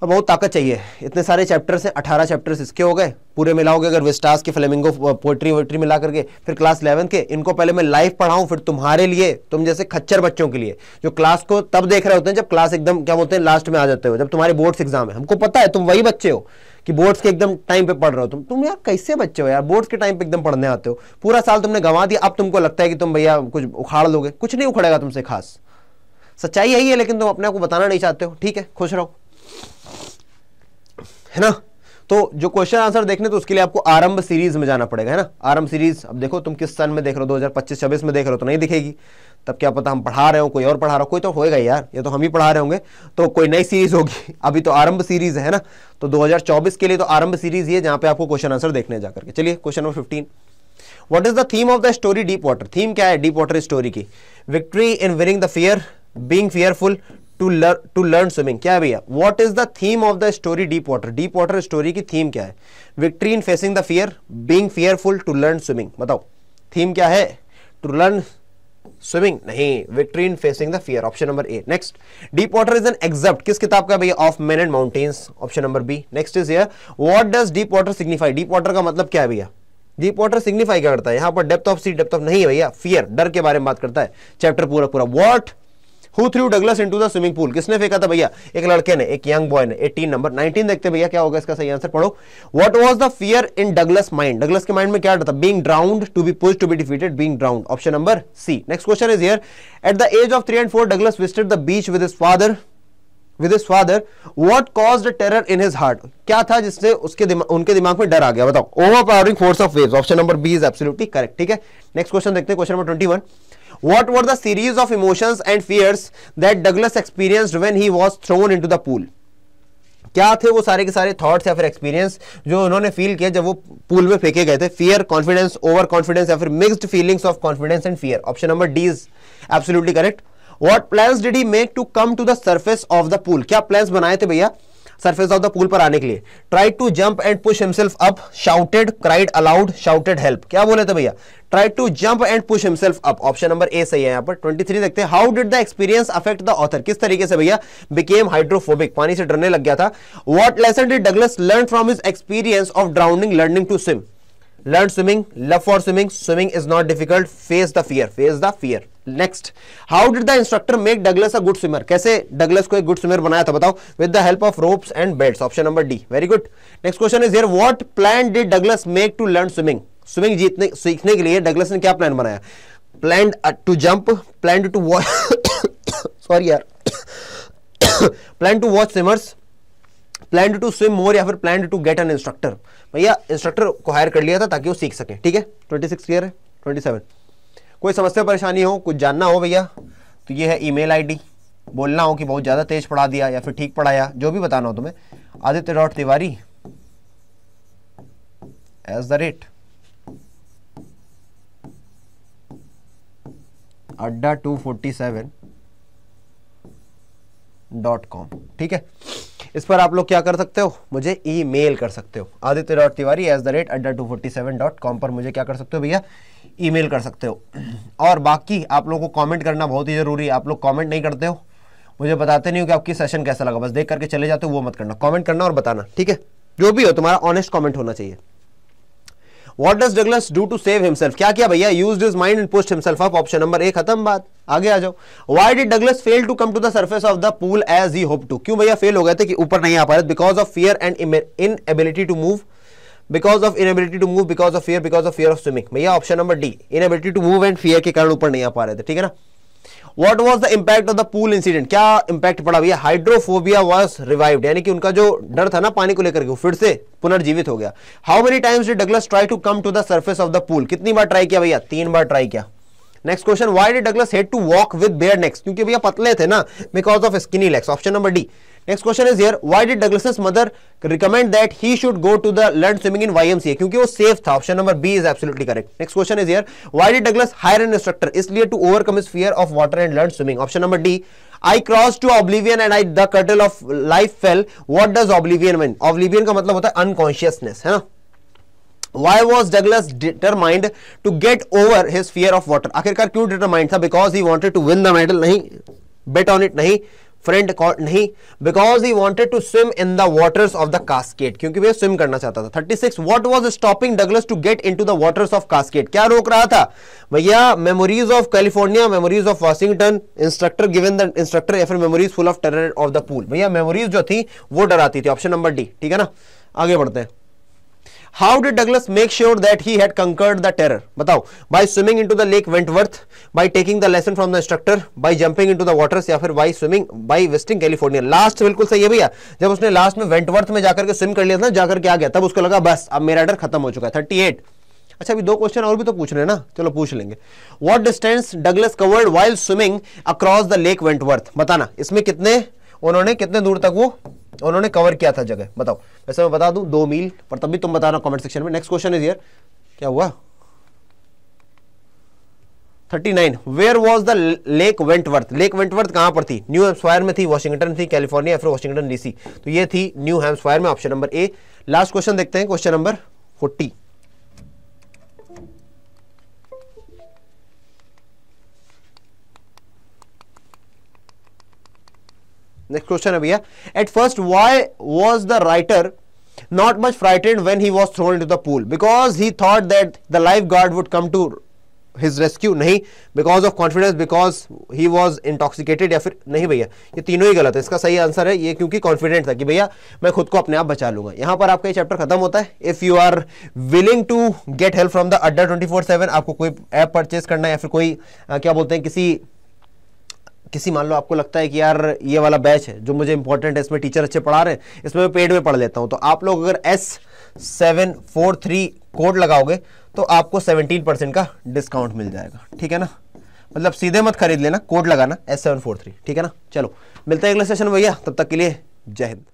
और बहुत ताकत चाहिए, इतने सारे चैप्टर्स हैं, 18 चैप्टर्स इसके हो गए, पूरे मिलाओगे अगर विस्टास के फ्लेमिंगो पोएट्री वोएट्री मिला करके, फिर क्लास 11 के, इनको पहले मैं लाइव पढ़ाऊं, फिर तुम्हारे लिए, तुम जैसे खच्चर बच्चों के लिए जो क्लास को तब देख रहे होते हैं जब क्लास एकदम क्या बोलते हैं लास्ट में आ जाते हो, जब तुम्हारे बोर्ड्स एग्जाम है। हमको पता है तुम वही बच्चे हो कि बोर्ड्स के एकदम टाइम पे पढ़ रहे हो, तुम यार कैसे बच्चे हो यार, बोर्ड्स के टाइम पे एकदम पढ़ने आते हो, पूरा साल तुमने गंवा दिया, अब तुमको लगता है कि तुम भैया कुछ उखाड़ लोगे, कुछ नहीं उखड़ेगा तुमसे खास, सच्चाई यही है, लेकिन तुम अपने आप को बताना नहीं चाहते हो, ठीक है, खुश रहो, है ना। तो जो क्वेश्चन आंसर देखने तो उसके लिए आपको आरंभ सीरीज में जाना पड़ेगा, है ना। आरंभ सीरीज, अब देखो तुम किस सन में देख रहे हो, 2025-26 में देख रहे हो तो नहीं दिखेगी, तब क्या पता हम पढ़ा रहे हो, कोई और पढ़ा रहा हो, कोई तो होएगा यार, ये तो हम ही पढ़ा रहे होंगे, तो कोई नई सीरीज होगी, अभी तो आरंभ सीरीज है ना। तो 2024 के लिए तो आरंभ सीरीज ही है जहां पे आपको क्वेश्चन आंसर देखने जाकर के। चलिए question number 15, what is the theme of the story deep water, theme क्या है डीप वाटर स्टोरी की, victory in winning the fear, being fearful, to learn swimming, क्या है भैया, what is the theme of the story deep water story की theme क्या है, victory in facing the fear, being fearful, to learn swimming, बताओ theme क्या है, to learn swimming नहीं, victory in facing the fear, option number A. Next, deep water is an excerpt, किस किताब का भैया, of men and mountains, option number B. Next is here, what does deep water signify, deep water का मतलब क्या है भैया, deep water signify क्या करता है, यहां पर depth of sea, depth of नहीं है भैया, फियर, डर के बारे में बात करता है चैप्टर पूरा पूरा। What Who threw Douglas into the swimming pool, किसने फेंका था भैया, एक लड़के ने, एक यंग बॉय ने, 18 नंबर 19 देखते भैया क्या होगा इसका सही आंसर, पढ़ो। What was the fear in Douglas mind, Douglas के माइंड में क्या था, being drowned, to be pushed, to be defeated, being drowned, option number C. Next question is here, at the age of 3 and 4 Douglas visited the beach with his father, what caused terror in his heart, क्या था जिससे उनके दिमाग में डर आ गया, बताओ। overpowering force of waves, option number B is absolutely correct, ठीक है। नेक्स्ट क्वेश्चन देखते हैं, question number 21, what were the series of emotions and fears that Douglas experienced when he was thrown into the pool, क्या थे वो सारे के सारे थॉट्स या फिर एक्सपीरियंस जो उन्होंने फील किया जब वो पूल में फेंके गए थे, फियर, कॉन्फिडेंस, ओवर कॉन्फिडेंस, या फिर mixed feelings of confidence and fear, option number D is absolutely correct. What plans did he make to come to the surface of the pool, क्या प्लान्स बनाए थे भैया सरफेस ऑफ द पूल पर आने के लिए, try to jump and push himself up, shouted, cried aloud, shouted help, क्या बोले थे भैया, try to jump and push himself up, option number A सही है यहाँ पर। 23 देखते हैं, how did the experience affect the author, किस तरीके से भैया बिकेम हाइड्रोफोबिक, पानी से डरने लग गया था। What lesson did Douglas learn from his experience of drowning, learning to swim, learn swimming, love for swimming, swimming is not difficult, face the fear, face the fear. Next, how did the instructor make Douglas a good swimmer, कैसे Douglas को एक good swimmer बनाया था, बताओ, with the help of ropes and belts, option number D, very good. Next question is here, what plan did Douglas make to learn swimming, swimming जीतने सीखने के लिए डगलस ने क्या प्लान बनाया? Planned to jump, planned to watch sorry यार plan to watch swimmers, planned to swim more, या फिर planned to get an instructor. भैया इंस्ट्रक्टर को हायर कर लिया था ताकि वो सीख सके। ठीक है, 26 क्लियर है। 27 कोई समस्या परेशानी हो, कुछ जानना हो भैया तो ये है ईमेल आईडी, बोलना हो कि बहुत ज़्यादा तेज पढ़ा दिया या फिर ठीक पढ़ाया, जो भी बताना हो तुम्हें, aditya.tiwari @247.com। ठीक है, इस पर आप लोग क्या कर सकते हो, मुझे ईमेल कर सकते हो। aditya.tiwari@247.com पर मुझे क्या कर सकते हो भैया, ईमेल कर सकते हो। और बाकी आप लोगों को कमेंट करना बहुत ही जरूरी है। आप लोग कमेंट नहीं करते हो, मुझे बताते नहीं हो कि आपकी सेशन कैसा लगा, बस देख करके चले जाते हो, वो मत करना। कमेंट करना और बताना, ठीक है, जो भी हो तुम्हारा ऑनेस्ट कमेंट होना चाहिए। What does Douglas do to save himself? क्या किया भैया? Used his mind and pushed himself up. Option number ए, खत्म बात, आगे आ जाओ। Why did Douglas fail to come to the surface of the pool as he hoped to? क्यों भैया fail हो गए थे कि ऊपर नहीं आ पा रहे? Because of fear and inability to move. Because of inability to move, because of fear of swimming। भैया option number D, inability to move and fear के कारण ऊपर नहीं आ पा रहे थे। ठीक है ना। What was the impact of the pool incident? क्या इम्पैक्ट पड़ा भैया? हाइड्रोफोबिया was revived, यानी कि उनका जो डर था ना पानी को लेकर के फिर से पुनर्जीवित हो गया। How many times did Douglas try to come to the surface of the pool? कितनी बार ट्राई किया भैया? 3 बार ट्राई किया। Next question, why did Douglas hate to walk with bare necks? क्योंकि भैया पतले थे ना, because of skinny legs। Option number D. Next question is here, why did Douglas's mother recommend that he should go to the learn swimming in YMCA? क्योंकि वो safe था। Option number B is absolutely correct. Next question is here, why did Douglas hire an instructor? इसलिए to overcome his fear of water and learn swimming। Option number D. I crossed to oblivion and the curtain of life fell। What does oblivion mean? oblivion का मतलब होता है unconsciousness, है ना। Why was Douglas determined to get over his fear of water? आखिरकार क्यों determined था? Because he wanted to win the medal, नहीं, bet on it नहीं, friend नहीं, because he wanted to swim in the waters of the Cascade, क्योंकि वह swim करना चाहता था। 36 What was stopping Douglas to get into the waters of Cascade? क्या रोक रहा था भैया? memories of California, memories of Washington, instructor given the instructor, या फिर memories full of terror of the pool। भैया memories जो थी वो डराती थी। Option number D. ठीक है ना, आगे बढ़ते हैं। How did Douglas make sure that he had conquered the terror? बताओ। By swimming into the lake Wentworth, by taking the lesson from the instructor, by jumping into the waters, या फिर by swimming, by visiting California। Last बिल्कुल सही है भैया, जब उसने last में वेंटवर्थ में जाकर के स्विम कर लिया था ना, जाकर के आ गया, तब उसको लगा बस अब मेरा डर खत्म हो चुका है। 38 अच्छा, अभी 2 क्वेश्चन और भी तो पूछ रहे हैं ना, चलो पूछ लेंगे। What distance Douglas covered while swimming across the lake Wentworth? बताना, इसमें कितने दूर तक वो उन्होंने कवर किया था जगह, बताओ। वैसे मैं बता दूं 2 मील, पर तब भी तुम बताना कमेंट सेक्शन में। नेक्स्ट क्वेश्चन इज हियर, क्या हुआ? 39 where was the lake Wentworth? Lake Wentworth कहां पर थी? न्यू हैम्पशायर में थी, वॉशिंगटन थी, कैलिफोर्निया, फिर वॉशिंगटन डीसी। तो ये थी न्यू हैम्पशायर में। ऑप्शन नंबर ए। लास्ट क्वेश्चन देखते हैं, क्वेश्चन नंबर 40। नेक्स्ट क्वेश्चन है भैया, at first why was the writer not much frightened when he was thrown into the pool? Because he thought that the lifeguard would come to his rescue, नहीं, because of confidence, because he was intoxicated, या फिर नहीं भैया, ये तीनों ही गलत है। इसका सही आंसर है ये, क्योंकि कॉन्फिडेंट था कि भैया मैं खुद को अपने आप बचा लूंगा। यहां पर आपका ये चैप्टर खत्म होता है। If you are willing to get help from the Adda 24/7, आपको कोई ऐप परचेज करना है या फिर कोई क्या बोलते हैं किसी मान लो आपको लगता है कि यार ये वाला बैच है जो मुझे इंपॉर्टेंट है, इसमें टीचर अच्छे पढ़ा रहे हैं, इसमें मैं पेड में पढ़ लेता हूं, तो आप लोग अगर S743 कोड लगाओगे तो आपको 17% का डिस्काउंट मिल जाएगा। ठीक है ना, मतलब सीधे मत खरीद लेना, कोड लगाना S743। ठीक है ना, चलो मिलते हैं अगले सेशन में भैया, तब तक के लिए जय हिंद।